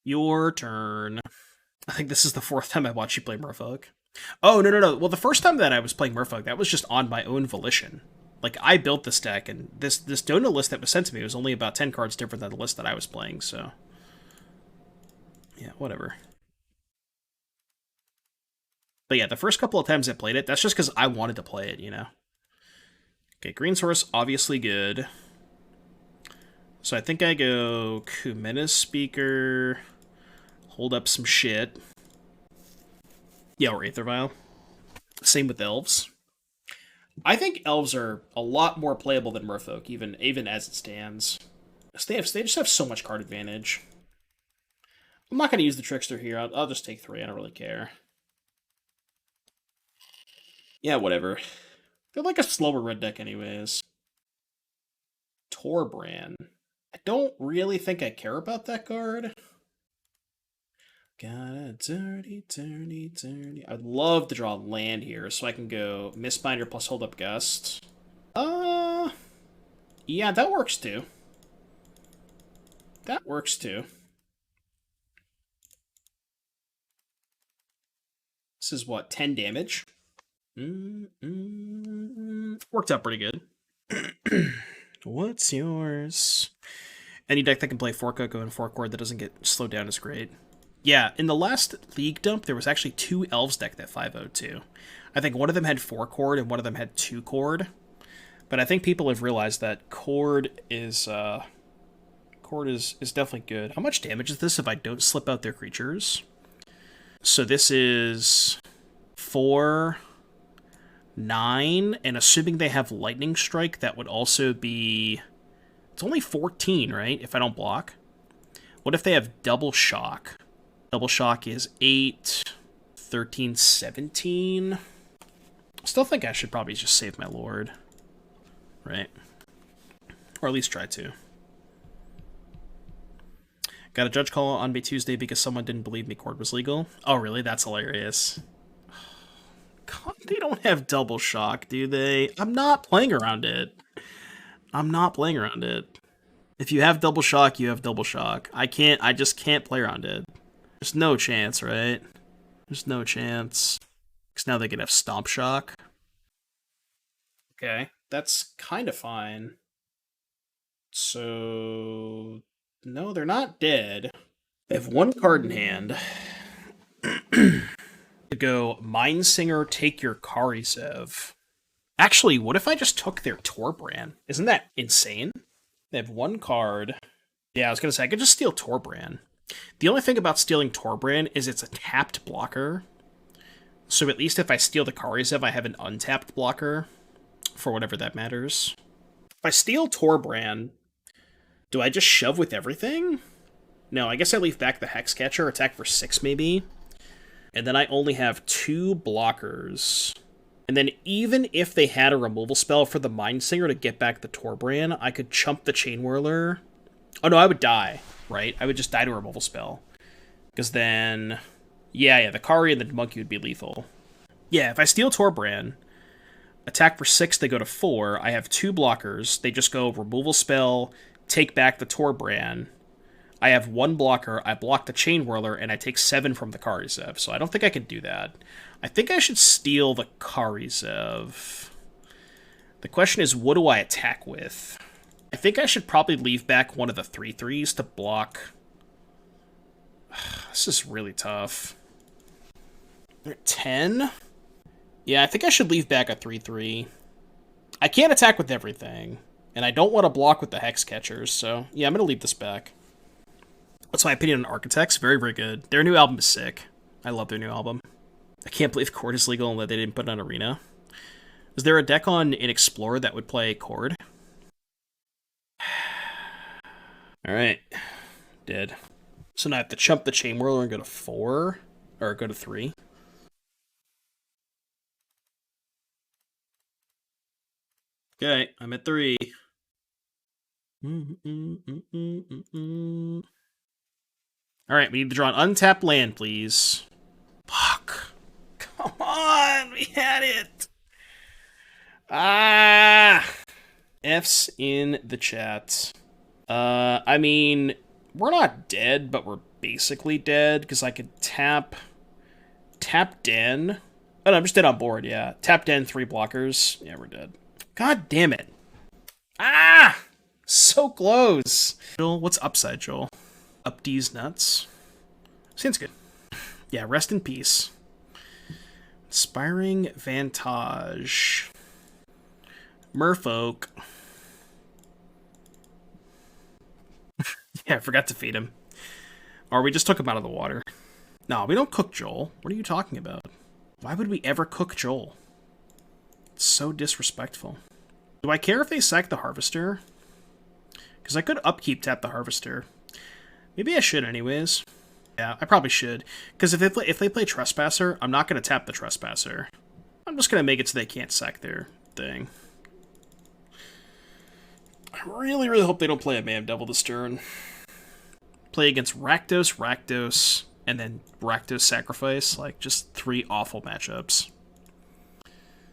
Your turn. I think this is the fourth time I watched you play Merfolk. Oh, no. Well, the first time that I was playing Merfolk, that was just on my own volition. Like, I built this deck, and this Dono list that was sent to me was only about 10 cards different than the list that I was playing, so... yeah, whatever. But yeah, the first couple of times I played it, that's just because I wanted to play it, you know? Okay, green source, obviously good. So I think I go Kumena Speaker, hold up some shit. Yeah, or Aether Vial. Same with elves. I think elves are a lot more playable than Merfolk, even as it stands. They just have so much card advantage. I'm not going to use the Trickster here. I'll just take 3. I don't really care. Yeah, whatever. They're like a slower red deck anyways. Torbrand. I don't really think I care about that card. Got a dirty, dirty, dirty... I'd love to draw land here, so I can go Mistbinder plus Hold Up Gust. Yeah, that works too. That works too. This is what, 10 damage? Worked out pretty good. What's yours? Any deck that can play 4 Coco and 4 Cord that doesn't get slowed down is great. Yeah, in the last League dump, there was actually 2 Elves deck that 5-0'd too. I think one of them had 4 Cord and one of them had 2 Cord. But I think people have realized that Cord is definitely good. How much damage is this if I don't slip out their creatures? So this is 4, 9, and assuming they have Lightning Strike, that would also be... It's only 14, right, if I don't block? What if they have Double Shock? Double Shock is 8, 13, 17. Still think I should probably just save my Lord. Right? Or at least try to. Got a judge call on Tuesday because someone didn't believe me Cord was legal. Oh, really? That's hilarious. God, they don't have Double Shock, do they? I'm not playing around it. I'm not playing around it. If you have Double Shock, you have Double Shock. I just can't play around it. There's no chance, right? There's no chance. Because now they can have Stomp Shock. Okay, that's kind of fine. So... No, they're not dead. They have one card in hand. To go Mindsinger, take your Karisev. Actually, what if I just took their Torbran? Isn't that insane? They have one card. Yeah, I was gonna say, I could just steal Torbran. The only thing about stealing Torbran is it's a tapped blocker. So at least if I steal the Karisev, I have an untapped blocker. For whatever that matters. If I steal Torbran, do I just shove with everything? No, I guess I leave back the Hexcatcher, attack for 6 maybe. And then I only have 2 blockers. And then even if they had a removal spell for the Mindsinger to get back the Torbran, I could chump the Chain Whirler. Oh no, I would die, right? I would just die to a removal spell. Because then... Yeah, the Kari and the Monkey would be lethal. Yeah, if I steal Torbran, attack for 6, they go to 4. I have 2 blockers. They just go removal spell, take back the Torbran. I have 1 blocker, I block the Chain Whirler, and I take 7 from the Karisev. So I don't think I can do that. I think I should steal the Karisev. The question is, what do I attack with? I think I should probably leave back one of the 3/3s to block. This is really tough. They're at 10? Yeah, I think I should leave back a 3/3. I can't attack with everything. And I don't want to block with the Hexcatchers, so yeah, I'm going to leave this back. What's my opinion on Architects? Very, very good. Their new album is sick. I love their new album. I can't believe Chord is legal and that they didn't put it on Arena. Is there a deck on in Explorer that would play Chord? Alright. Dead. So now I have to chump the Chain Whirler and go to 4? Or go to 3? Okay, I'm at 3. Alright, we need to draw an untapped land, please. Fuck. Come on, we had it. Ah. F's in the chat. I mean, we're not dead, but we're basically dead, because I could tap Den. Oh, no, I'm just dead on board, yeah. Tap Den, 3 blockers. Yeah, we're dead. God damn it. Ah! So close. Joel, what's upside, Joel? Up D's nuts. Seems good. Yeah, rest in peace. Inspiring Vantage. Merfolk. Yeah, I forgot to feed him. Or we just took him out of the water. No, we don't cook Joel. What are you talking about? Why would we ever cook Joel? It's so disrespectful. Do I care if they sack the Harvester? Because I could upkeep tap the Harvester. Maybe I should anyways. Yeah, I probably should. Because if they play Trespasser, I'm not going to tap the Trespasser. I'm just going to make it so they can't sack their thing. I really, really hope they don't play a Man Devil this turn. Play against Rakdos, and then Rakdos Sacrifice. Like, just 3 awful matchups.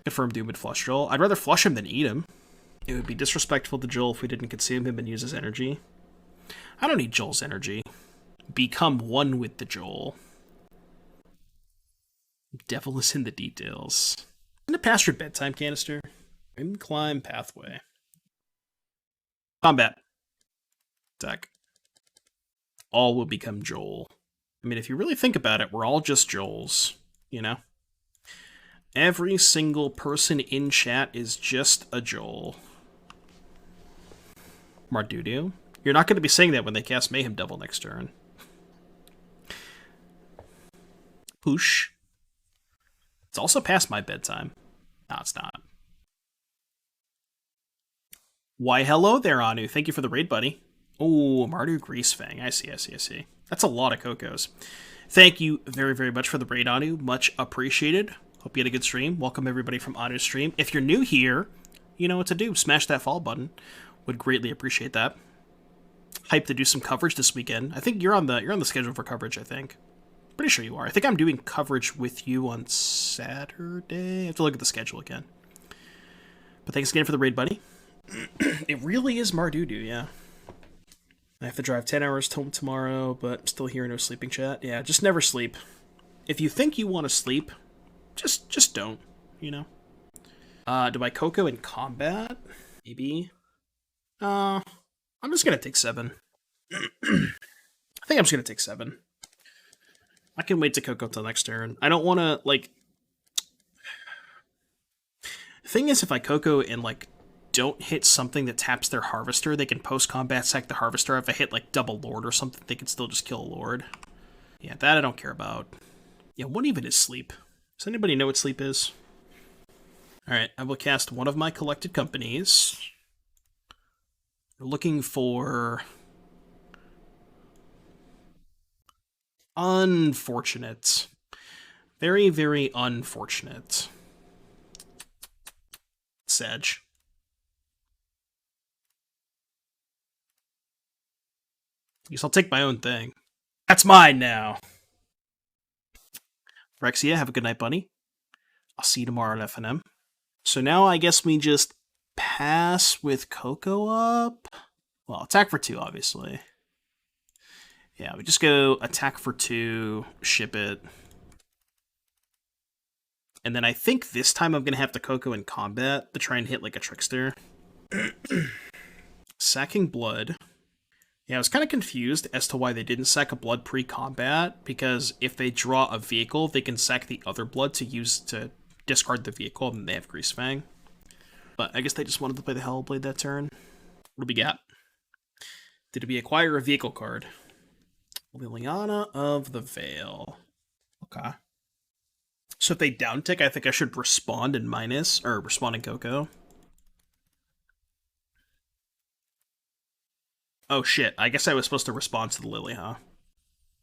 Confirm Doom would flush Joel. I'd rather flush him than eat him. It would be disrespectful to Joel if we didn't consume him and use his energy. I don't need Joel's energy. Become one with the Joel. Devil is in the details. In the past your bedtime canister. Incline pathway. Combat. Attack. All will become Joel. I mean, if you really think about it, we're all just Joels, you know? Every single person in chat is just a Joel. Mardudio? You're not going to be saying that when they cast Mayhem Devil next turn. Poosh. It's also past my bedtime. No, it's not. Why, hello there, Anu. Thank you for the raid, buddy. Oh, Mardu Greasefang. I see. That's a lot of Cocos. Thank you very, very much for the raid, Anu. Much appreciated. Hope you had a good stream. Welcome everybody from Anu's stream. If you're new here, you know what to do. Smash that follow button. Would greatly appreciate that. Hyped to do some coverage this weekend. I think you're on the schedule for coverage, I think. Pretty sure you are. I think I'm doing coverage with you on Saturday. I have to look at the schedule again. But thanks again for the raid, buddy. It really is Mardudu, yeah. I have to drive 10 hours home tomorrow, but I'm still here, no sleeping chat. Yeah, just never sleep. If you think you want to sleep, just don't, you know? Do I Coco in combat? Maybe. I'm just gonna take 7. I think I'm just gonna take 7. I can wait to Coco till next turn. I don't want to, like... The thing is, if I Coco and, like, don't hit something that taps their Harvester, they can post-combat sack the Harvester. If I hit, like, double Lord or something, they can still just kill a Lord. Yeah, that I don't care about. Yeah, what even is Sleep? Does anybody know what Sleep is? Alright, I will cast one of my collected companies. We're looking for... Unfortunate. Very, very unfortunate. Sedge. Guess I'll take my own thing. That's mine now. Rexia, have a good night, buddy. I'll see you tomorrow at FNM. So now I guess we just pass with Coco up. Well, attack for 2, obviously. Yeah, we just go attack for 2, ship it. And then I think this time I'm going to have to Coco in combat to try and hit like a Trickster. Sacking Blood. Yeah, I was kind of confused as to why they didn't sack a Blood pre-combat, because if they draw a vehicle, they can sack the other Blood to use to discard the vehicle, and they have Greasefang. But I guess they just wanted to play the Hellblade that turn. What do we got? Did we acquire a vehicle card? Liliana of the Veil. Okay. So if they downtick, I think I should respond in minus, or respond in Coco. Oh shit, I guess I was supposed to respond to the Lily, huh?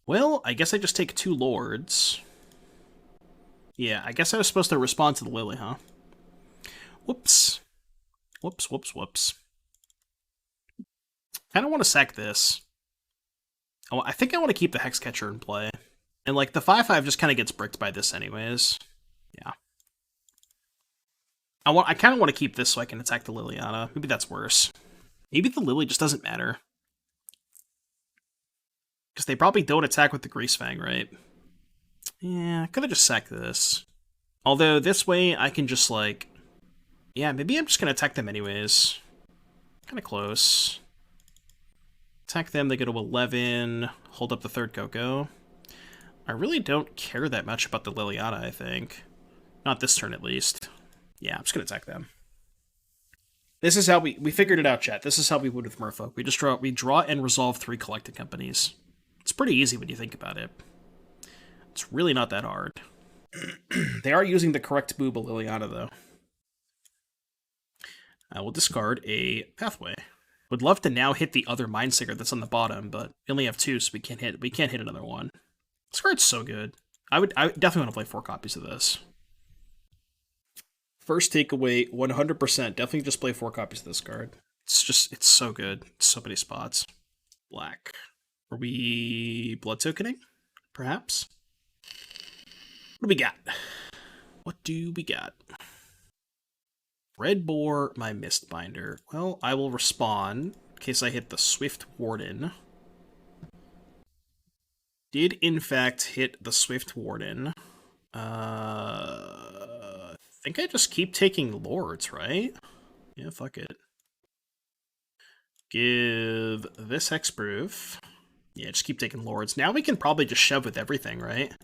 Well, I guess I just take 2 Lords. Yeah, I guess I was supposed to respond to the Lily, huh? Whoops. Whoops. I don't want to sack this. Oh, I think I want to keep the Hexcatcher in play. And, like, the 5/5 just kind of gets bricked by this anyways. Yeah. I kind of want to keep this so I can attack the Liliana. Maybe that's worse. Maybe the Lily just doesn't matter. Because they probably don't attack with the Greasefang, right? Yeah, I could have just sacked this. Although, this way, I can just, like... Yeah, maybe I'm just going to attack them anyways. Kind of close. Attack them, they go to 11. Hold up the 3rd Coco. I really don't care that much about the Liliana, I think. Not this turn, at least. Yeah, I'm just going to attack them. This is how we figured it out, chat. This is how we would with Merfolk. We draw and resolve 3 collected companies. It's pretty easy when you think about it. It's really not that hard. They are using the correct Booba Liliana, though. I will discard a Pathway. Would love to now hit the other Mindsinger that's on the bottom, but we only have 2, so we can't hit another one. This card's so good. I would definitely want to play 4 copies of this. First takeaway, 100%. Definitely just play 4 copies of this card. It's so good. So many spots. Black. Are we blood tokening? Perhaps? What do we got? What do we got? Red Boar, my Mistbinder. Well, I will respond in case I hit the Swift Warden. Did, in fact, hit the Swift Warden. I think I just keep taking Lords, right? Yeah, fuck it. Give this Hexproof. Yeah, just keep taking Lords. Now we can probably just shove with everything, right?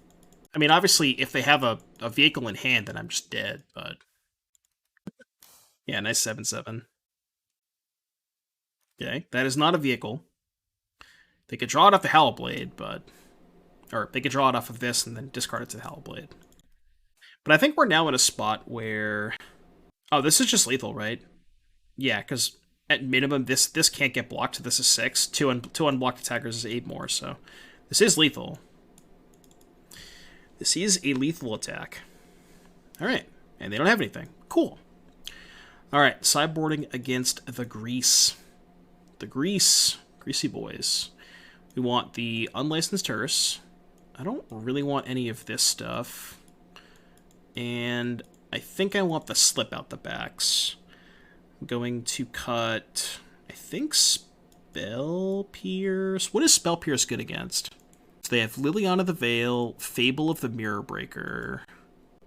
I mean, obviously, if they have a vehicle in hand, then I'm just dead, but... Yeah, nice 7/7. Okay, that is not a vehicle. They could draw it off the Hellblade, but... Or they could draw it off of this and then discard it to the Hellblade. But I think we're now in a spot where Oh, this is just lethal, right? Yeah, because at minimum, this can't get blocked. This is 6. Two unblocked attackers is 8 more, so this is lethal. This is a lethal attack. All right, and they don't have anything. Cool. All right, sideboarding against the Grease. The Greasy boys. We want the Unlicensed Hearse. I don't really want any of this stuff. And I think I want the Slip out the backs. I'm going to cut, I think, Spell Pierce. What is Spell Pierce good against? So they have Liliana the Veil, Fable of the Mirror Breaker.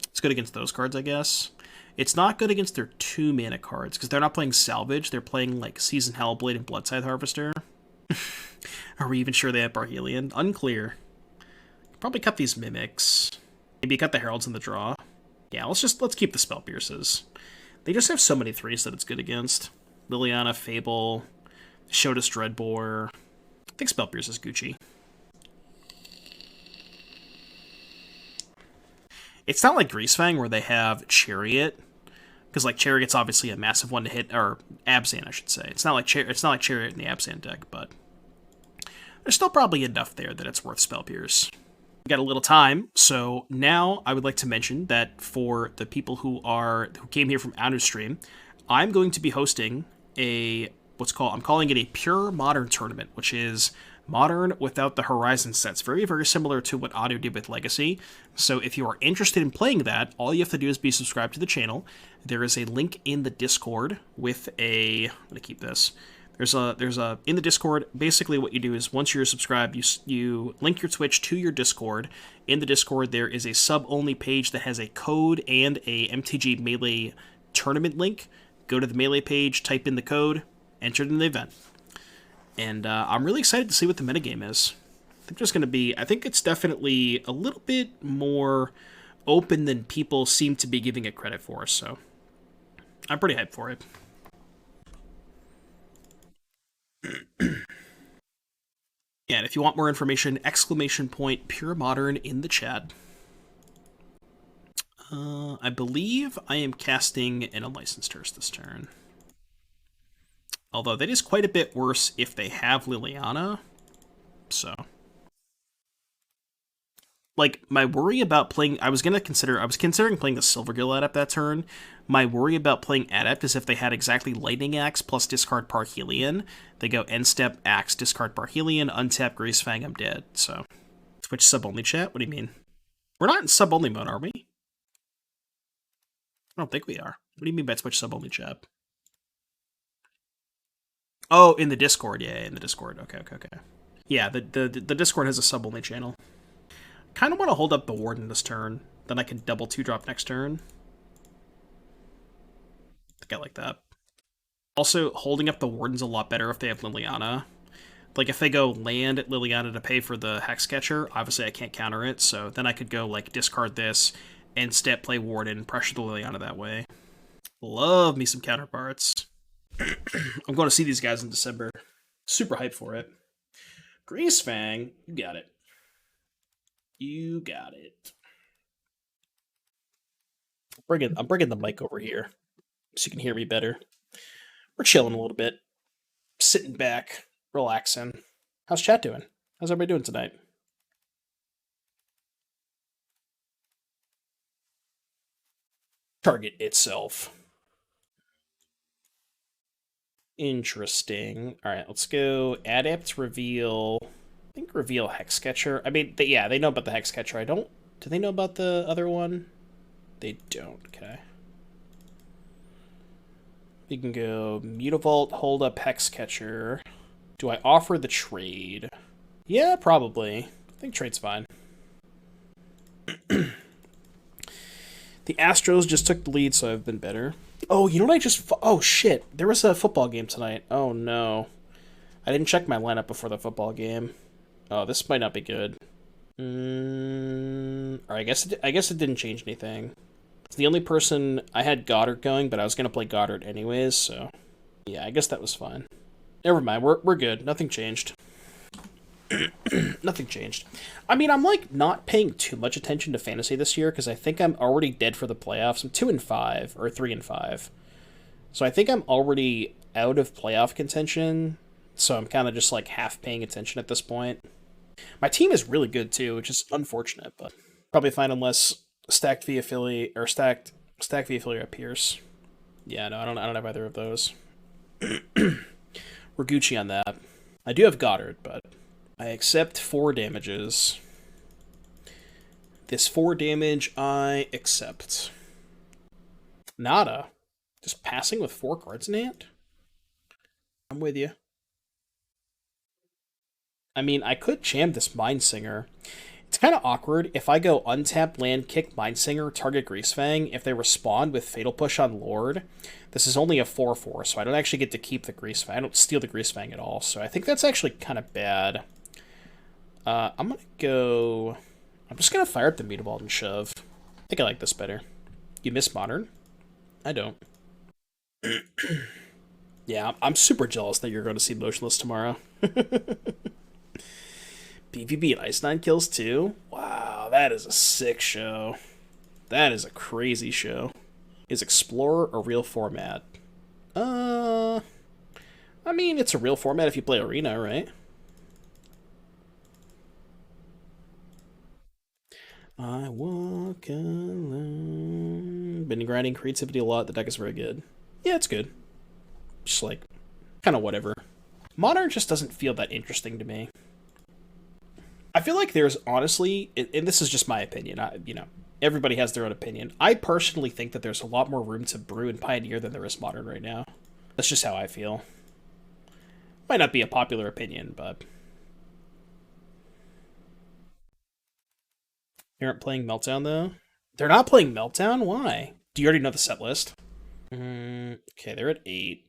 It's good against those cards, I guess. It's not good against their 2-mana cards, because they're not playing Salvage. They're playing, like, Seasoned Hellblade and Bloodscythe Harvester. Are we even sure they have Barhelion? Unclear. Probably cut these Mimics. Maybe cut the Heralds in the draw. Yeah, let's keep the Spell Pierces. They just have so many 3s that it's good against. Liliana, Fable, Shotus Dreadbore. I think Spell Pierce is Gucci. It's not like Greasefang where they have Chariot, because like Chariot's obviously a massive one to hit, or Abzan, I should say. It's not like Chariot in the Abzan deck, but there's still probably enough there that it's worth Spell Pierce. We got a little time, so now I would like to mention that for the people who came here from out of stream, I'm going to be hosting I'm calling it a pure modern tournament, which is modern without the Horizon sets. Very, very similar to what Anu did with Legacy. So if you are interested in playing that, all you have to do is be subscribed to the channel. There is a link in the Discord with I'm going to keep this. There's a in the Discord, basically what you do is once you're subscribed, you link your Twitch to your Discord. In the Discord, there is a sub-only page that has a code and a MTG Melee tournament link. Go to the Melee page, type in the code, enter it in the event. And I'm really excited to see what the metagame is. I think it's definitely a little bit more open than people seem to be giving it credit for, so I'm pretty hyped for it. Yeah, and if you want more information, ! Pure Modern in the chat. I believe I am casting an Unlicensed Hearse this turn. Although that is quite a bit worse if they have Liliana. So, like, my worry about playing, I was considering playing the Silvergill Adept that turn. My worry about playing Adept is if they had exactly Lightning Axe plus discard Parhelion. They go end step, Axe, discard Parhelion, untap Greasefang, I'm dead. So, Twitch sub-only chat? What do you mean? We're not in sub-only mode, are we? I don't think we are. What do you mean by Twitch sub-only chat? Oh, in the Discord. Yeah, in the Discord. Okay. Yeah, the Discord has a sub-only channel. Kind of want to hold up the Warden this turn. Then I can double 2-drop next turn. I think I like that. Also, holding up the Warden's a lot better if they have Liliana. Like, if they go land at Liliana to pay for the Hexcatcher, obviously I can't counter it, so then I could go, like, discard this, and step play Warden, pressure the Liliana that way. Love me some counterparts. I'm going to see these guys in December. Super hyped for it. Greasefang, you got it. You got it. I'm bringing the mic over here so you can hear me better. We're chilling a little bit. Sitting back, relaxing. How's chat doing? How's everybody doing tonight? Target itself. Interesting. Alright, let's go Adept, reveal... I think reveal Hexcatcher. I mean, they know about the Hexcatcher. Do they know about the other one? They don't, okay. We can go Mutavault, hold up Hexcatcher. Do I offer the trade? Yeah, probably. I think trade's fine. The Astros just took the lead, so I've been better. Oh, you know what oh, shit. There was a football game tonight. Oh, no. I didn't check my lineup before the football game. Oh, this might not be good. Or I guess it didn't change anything. It's the only person... I had Goddard going, but I was going to play Goddard anyways, so... Yeah, I guess that was fine. Never mind, we're good. Nothing changed. Nothing changed. I mean, I'm like not paying too much attention to fantasy this year because I think I'm already dead for the playoffs. I'm 2-5 or 3-5, so I think I'm already out of playoff contention. So I'm kind of just like half paying attention at this point. My team is really good too, which is unfortunate, but probably fine unless stacked via Philly or stacked via Philly appears. Yeah, no, I don't have either of those. We're Gucci on that. I do have Goddard, but I accept 4 damages. This 4 damage I accept. Nada. Just passing with 4 cards in hand? I'm with you. I mean, I could jam this Mindsinger. It's kind of awkward. If I go untap land, kick Mindsinger, target Greasefang, if they respond with Fatal Push on Lord, this is only a 4-4, so I don't actually get to keep the Greasefang. I don't steal the Greasefang at all, so I think that's actually kind of bad. I'm gonna go... I'm just gonna fire up the Mutavault and shove. I think I like this better. You miss Modern? I don't. Yeah, I'm super jealous that you're going to see Motionless tomorrow. PvP and Ice 9 kills too? Wow, that is a sick show. That is a crazy show. Is Explorer a real format? I mean, it's a real format if you play Arena, right? I walk alone. Been grinding creativity a lot. The deck is very good. Yeah, it's good. Just like, kind of whatever. Modern just doesn't feel that interesting to me. I feel like there's honestly, and this is just my opinion, everybody has their own opinion. I personally think that there's a lot more room to brew in Pioneer than there is Modern right now. That's just how I feel. Might not be a popular opinion, but... They aren't playing Meltdown, though? They're not playing Meltdown? Why? Do you already know the set list? Okay, they're at 8.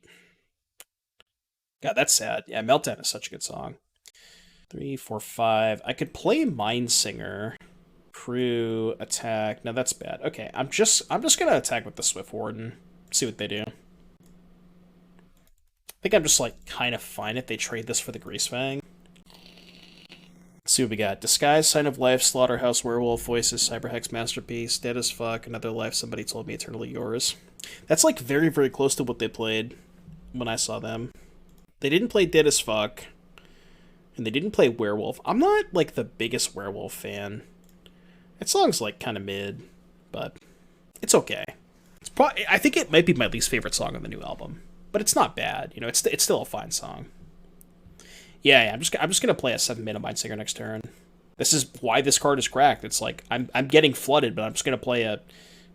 God, that's sad. Yeah, Meltdown is such a good song. 3, 4, 5. I could play Mindsinger. Crew, attack. No, that's bad. Okay, I'm just gonna attack with the Swift Warden. See what they do. I think I'm just like kind of fine if they trade this for the Greasefang. Let's see what we got. Disguise, Sign of Life, Slaughterhouse, Werewolf, Voices, Cyberhex, Masterpiece, Dead as Fuck, Another Life, Somebody Told Me, Eternally Yours. That's like very, very close to what they played when I saw them. They didn't play Dead as Fuck, and they didn't play Werewolf. I'm not like the biggest Werewolf fan. That song's like kind of mid, but it's okay. It's I think it might be my least favorite song on the new album, but it's not bad. You know, it's still a fine song. Yeah, I'm just gonna play a 7-mana Mindsinger next turn. This is why this card is cracked. It's like I'm getting flooded, but I'm just gonna play a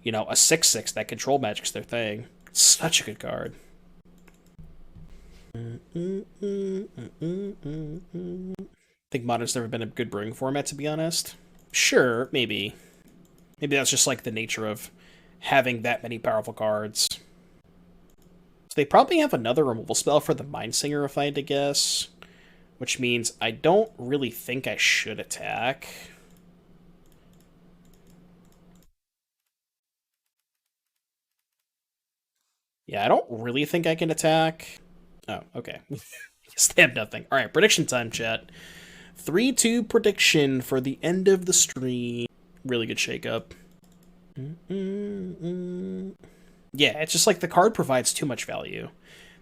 6/6 that control magic's their thing. It's such a good card. I think Modern's never been a good brewing format, to be honest. Sure, maybe. Maybe that's just like the nature of having that many powerful cards. So they probably have another removal spell for the Mindsinger, if I had to guess. Which means I don't really think I should attack. Yeah, I don't really think I can attack. Oh, okay. Yes, they have nothing. Alright, prediction time, chat. 3-2 prediction for the end of the stream. Really good shakeup. Yeah, it's just like the card provides too much value.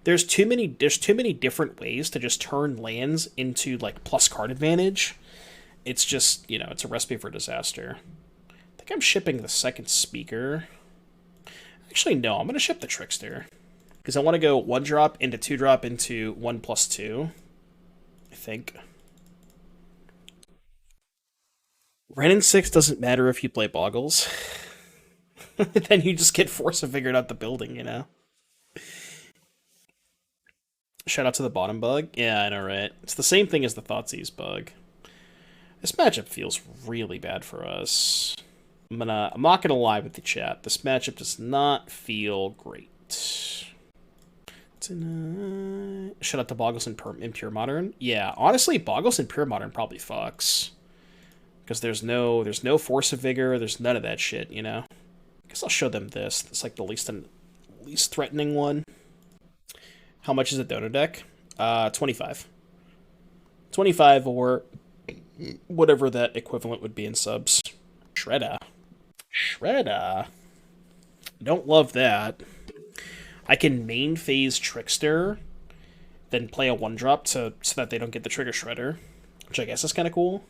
There's too many different ways to just turn lands into like plus card advantage. It's just, it's a recipe for disaster. I think I'm shipping the second speaker. Actually, no, I'm gonna ship the Trickster. Because I want to go 1-drop into 2-drop into 1/2. I think. Ren and 6 doesn't matter if you play Boggles. Then you just get Force of Figured out the building, Shout out to the bottom bug. Yeah, I know, right? It's the same thing as the Thoughtseize bug. This matchup feels really bad for us. I'm not gonna lie with the chat. This matchup does not feel great. Tonight. Shout out to Boggles in Pure Modern. Yeah, honestly, Boggles in Pure Modern probably fucks. Because there's no Force of Vigor, there's none of that shit, I guess I'll show them this. It's like the least threatening one. How much is a Dono deck? 25. 25 or whatever that equivalent would be in subs. Shredder. Shredder. Don't love that. I can main phase Trickster, then play a 1-drop so that they don't get the trigger Shredder, which I guess is kind of cool.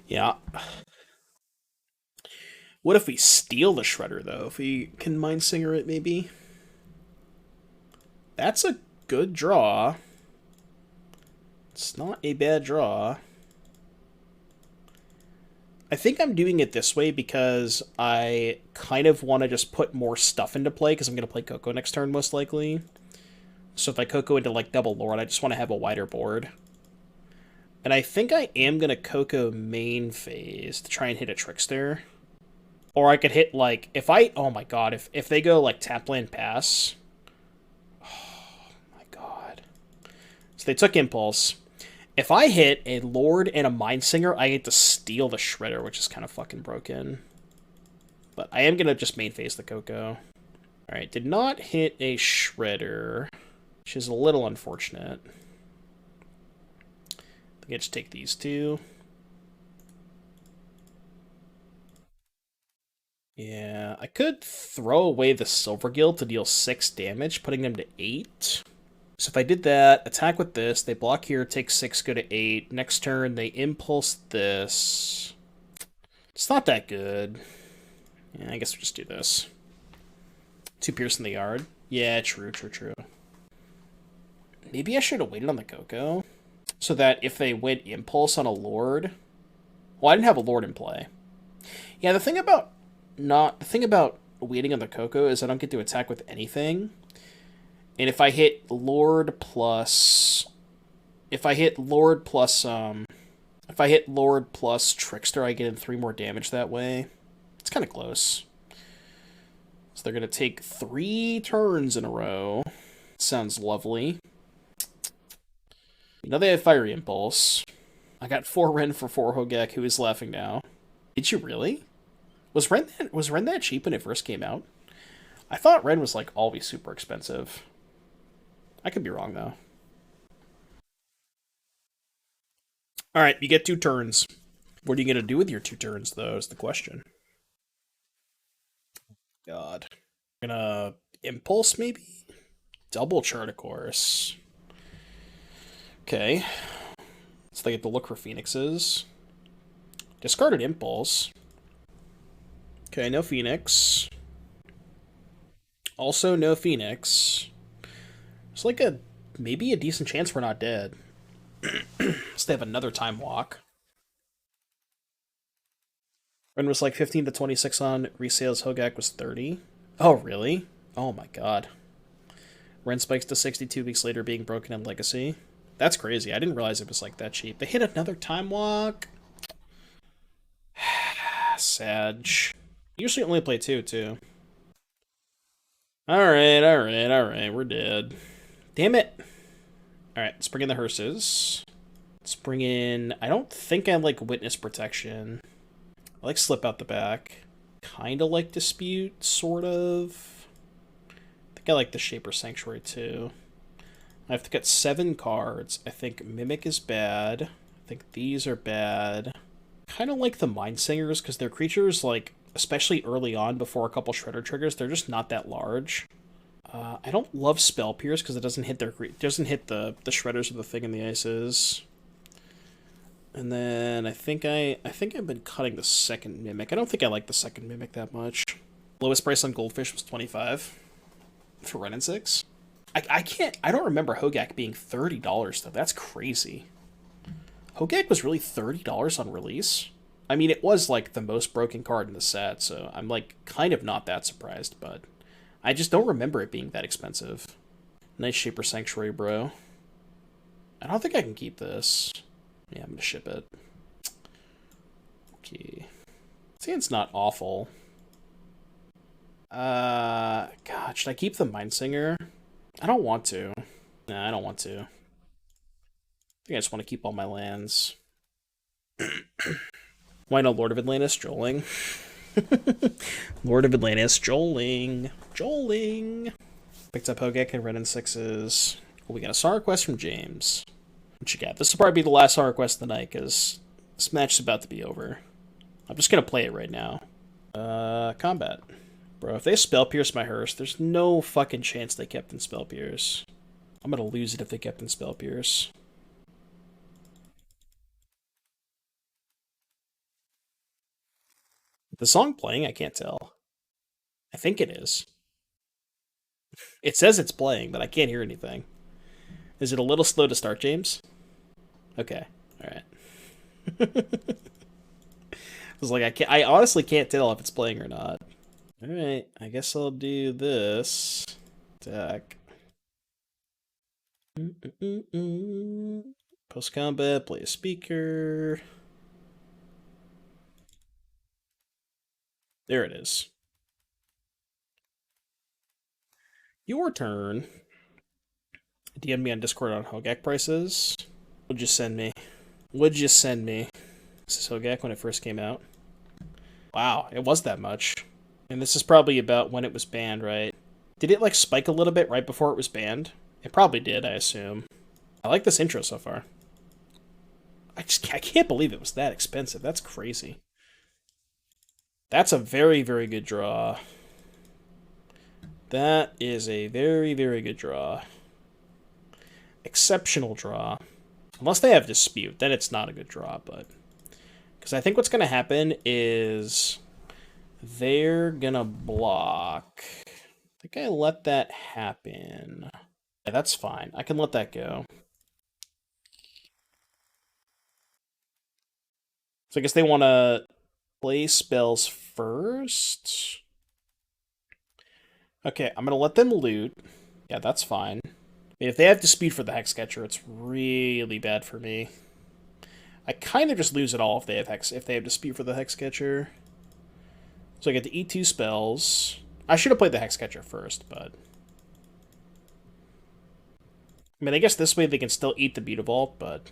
Yeah. What if we steal the Shredder, though? If we can Mindsinger it, maybe? That's a good draw. It's not a bad draw. I think I'm doing it this way because I kind of want to just put more stuff into play because I'm going to play Coco next turn, most likely. So if I Coco into, like, double Lord, I just want to have a wider board. And I think I am going to Coco main phase to try and hit a Trickster. Or I could hit, like, if I... Oh, my God. If they go, like, tap land pass... Oh, my God. So they took Impulse. If I hit a Lord and a Mindsinger, I get to steal the Shredder, which is kind of fucking broken. But I am going to just main phase the Coco. Alright, did not hit a Shredder, which is a little unfortunate. I think I just take these two. Yeah, I could throw away the Silvergill to deal 6 damage, putting them to 8. So if I did that, attack with this, they block here, take 6, go to 8. Next turn, they impulse this. It's not that good. Yeah, I guess we'll just do this. 2 Pierce in the yard. Yeah, true. Maybe I should have waited on the Coco. So that if they went impulse on a Lord... Well, I didn't have a Lord in play. Yeah, the thing about waiting on the Coco is I don't get to attack with anything. And if I hit Lord plus Trickster, I get in 3 more damage that way. It's kind of close. So they're going to take 3 turns in a row. Sounds lovely. You know they have Fiery Impulse. I got 4 Ren for 4 Hogak, who is laughing now. Did you really? Was Ren that cheap when it first came out? I thought Ren was, like, always super expensive. I could be wrong, though. Alright, you get 2 turns. What are you going to do with your 2 turns, though, is the question. God. Gonna Impulse, maybe? Double Chart, of course. Okay. So they get to look for Phoenixes. Discarded Impulse. Okay, no Phoenix. Also no Phoenix. It's like maybe a decent chance we're not dead. So they have another Time Walk. Ren was like 15 to 26 on resales. Hogak was 30. Oh, really? Oh my god. Ren spikes to 62 weeks later, being broken in Legacy. That's crazy. I didn't realize it was like that cheap. They hit another Time Walk. Sag. Usually only play 2, too. Alright. We're dead. Damn it. Alright, let's bring in the hearses. Let's bring in... I don't think I like Witness Protection. I like Slip Out the Back. Kinda like Dispute, sort of. I think I like the Shaper Sanctuary, too. I have to get 7 cards. I think Mimic is bad. I think these are bad. Kinda like the Mindsingers, because their creatures, like... especially early on, before a couple Shredder triggers, they're just not that large. I don't love Spell Pierce because it doesn't hit the Shredders of the Thing in the Ices. And then I think I've been cutting the second Mimic. I don't think I like the second Mimic that much. Lowest price on Goldfish was 25 for Ren and 6. I don't remember Hogak being $30 though. That's crazy. Hogak was really $30 on release. I mean, it was, like, the most broken card in the set, so I'm, like, kind of not that surprised, but I just don't remember it being that expensive. Nice Shaper Sanctuary, bro. I don't think I can keep this. Yeah, I'm gonna ship it. Okay. See, it's not awful. God, should I keep the Mindsinger? I don't want to. Nah, I don't want to. I think I just want to keep all my lands. Why no Lord of Atlantis? Joling. Lord of Atlantis, Joling. Picked up Hogak and Ren and 6s. Well, we got a song request from James. What you got? This will probably be the last song request of the night, because this match is about to be over. I'm just gonna play it right now. Combat. Bro, if they Spell Pierce my Hearse, there's no fucking chance they kept in Spell Pierce. I'm gonna lose it if they kept in Spell Pierce. The song playing? I can't tell. I think it is. It says it's playing, but I can't hear anything. Is it a little slow to start, James? Okay. Alright. I was like, I honestly can't tell if it's playing or not. Alright, I guess I'll do this. Attack. Post combat, play a speaker. There it is. Your turn. DM me on Discord on Hogak prices. What'd you send me? What'd you send me? This is Hogak when it first came out. Wow, it was that much. And this is probably about when it was banned, right? Did it, like, spike a little bit right before it was banned? It probably did, I assume. I like this intro so far. I can't believe it was that expensive. That's crazy. That's a very, very good draw. That is a very, very good draw. Exceptional draw. Unless they have Dispute, then it's not a good draw, but... Because I think what's going to happen is... They're going to block. I think I let that happen. Yeah, that's fine. I can let that go. So I guess they want to play spells first. Okay, I'm going to let them loot. Yeah, that's fine. I mean, if they have Dispute for the Hexcatcher, it's really bad for me. I kind of just lose it all if they have Dispute for the Hexcatcher. So I get to eat 2 spells. I should have played the Hexcatcher first, but... I mean, I guess this way they can still eat the Mutavault, but...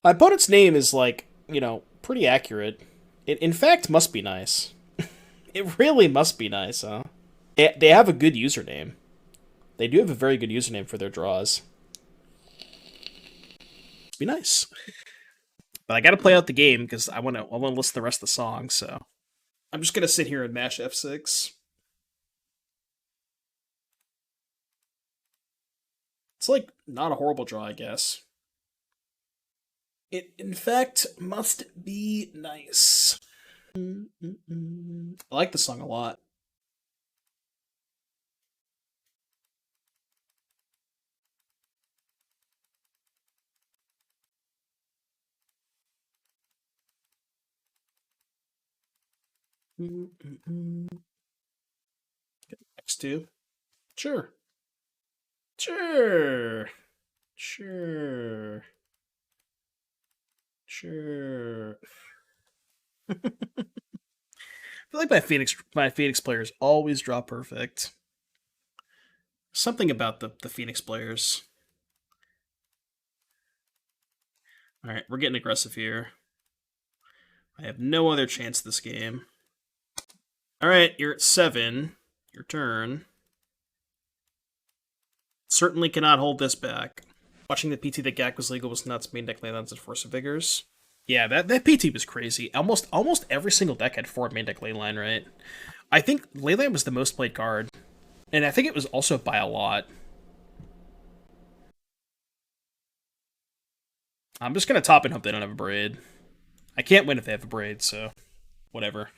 My opponent's name is, like, you know, pretty accurate. It, in fact, must be nice. It really must be nice, huh? They have a good username. They do have a very good username for their draws. Must be nice. But I gotta play out the game, because I wanna listen to the rest of the song, so... I'm just gonna sit here and mash F6. It's, like, not a horrible draw, I guess. It, in fact, must be nice. I like the song a lot. X2. Sure. Sure. Sure. Sure. I feel like my Phoenix players always draw perfect. Something about the Phoenix players. Alright, we're getting aggressive here. I have no other chance this game. Alright, you're at 7. Your turn. Certainly cannot hold this back. Watching the PT that Gak was legal was nuts. Main deck Leylands and Force of Vigors. Yeah, that PT was crazy. Almost every single deck had 4 main deck Leyline, right? I think Leyland was the most played card. And I think it was also by a lot. I'm just gonna top and hope they don't have a braid. I can't win if they have a braid, so whatever.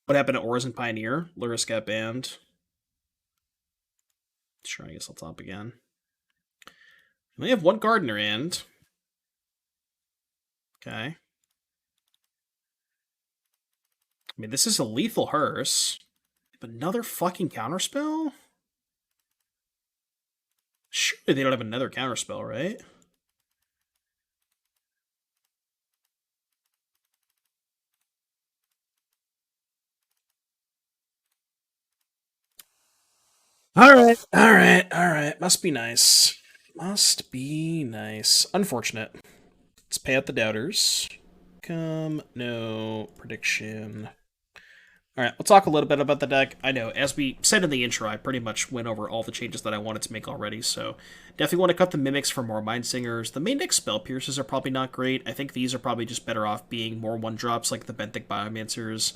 What happened to Auras and Pioneer? Luris got banned. Sure, I guess I'll top again. They have 1 card in their hand. Okay. I mean, this is a lethal hearse. Another fucking counterspell? Surely they don't have another counterspell, right? Alright. Must be nice. Must be nice. Unfortunate. Let's pay out the doubters. No prediction. All right, we'll talk a little bit about the deck. I know, as we said in the intro, I pretty much went over all the changes that I wanted to make already, so definitely want to cut the Mimics for more Mindsingers. The main deck Spell Pierces are probably not great. I think these are probably just better off being more one-drops like the Benthic Biomancers.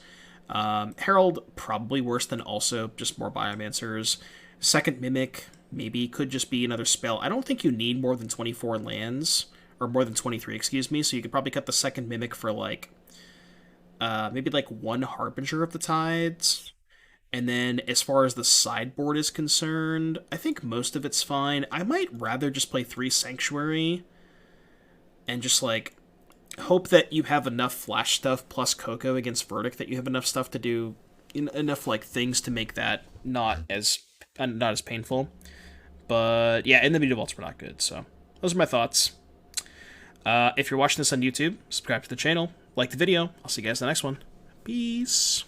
Herald, probably worse than also just more Biomancers. Second Mimic, maybe could just be another spell. I don't think you need more than 24 lands, or more than 23, excuse me, so you could probably cut the second Mimic for, like, maybe like one Harbinger of the Tides. And then as far as the sideboard is concerned, I think most of it's fine. I might rather just play 3 Sanctuary and just like hope that you have enough flash stuff plus Coco against Verdict, that you have enough stuff to do, enough like things to make that not as painful. But yeah, and the Mutavaults were not good, so those are my thoughts. If you're watching this on YouTube, subscribe to the channel. Like the video. I'll see you guys in the next one. Peace.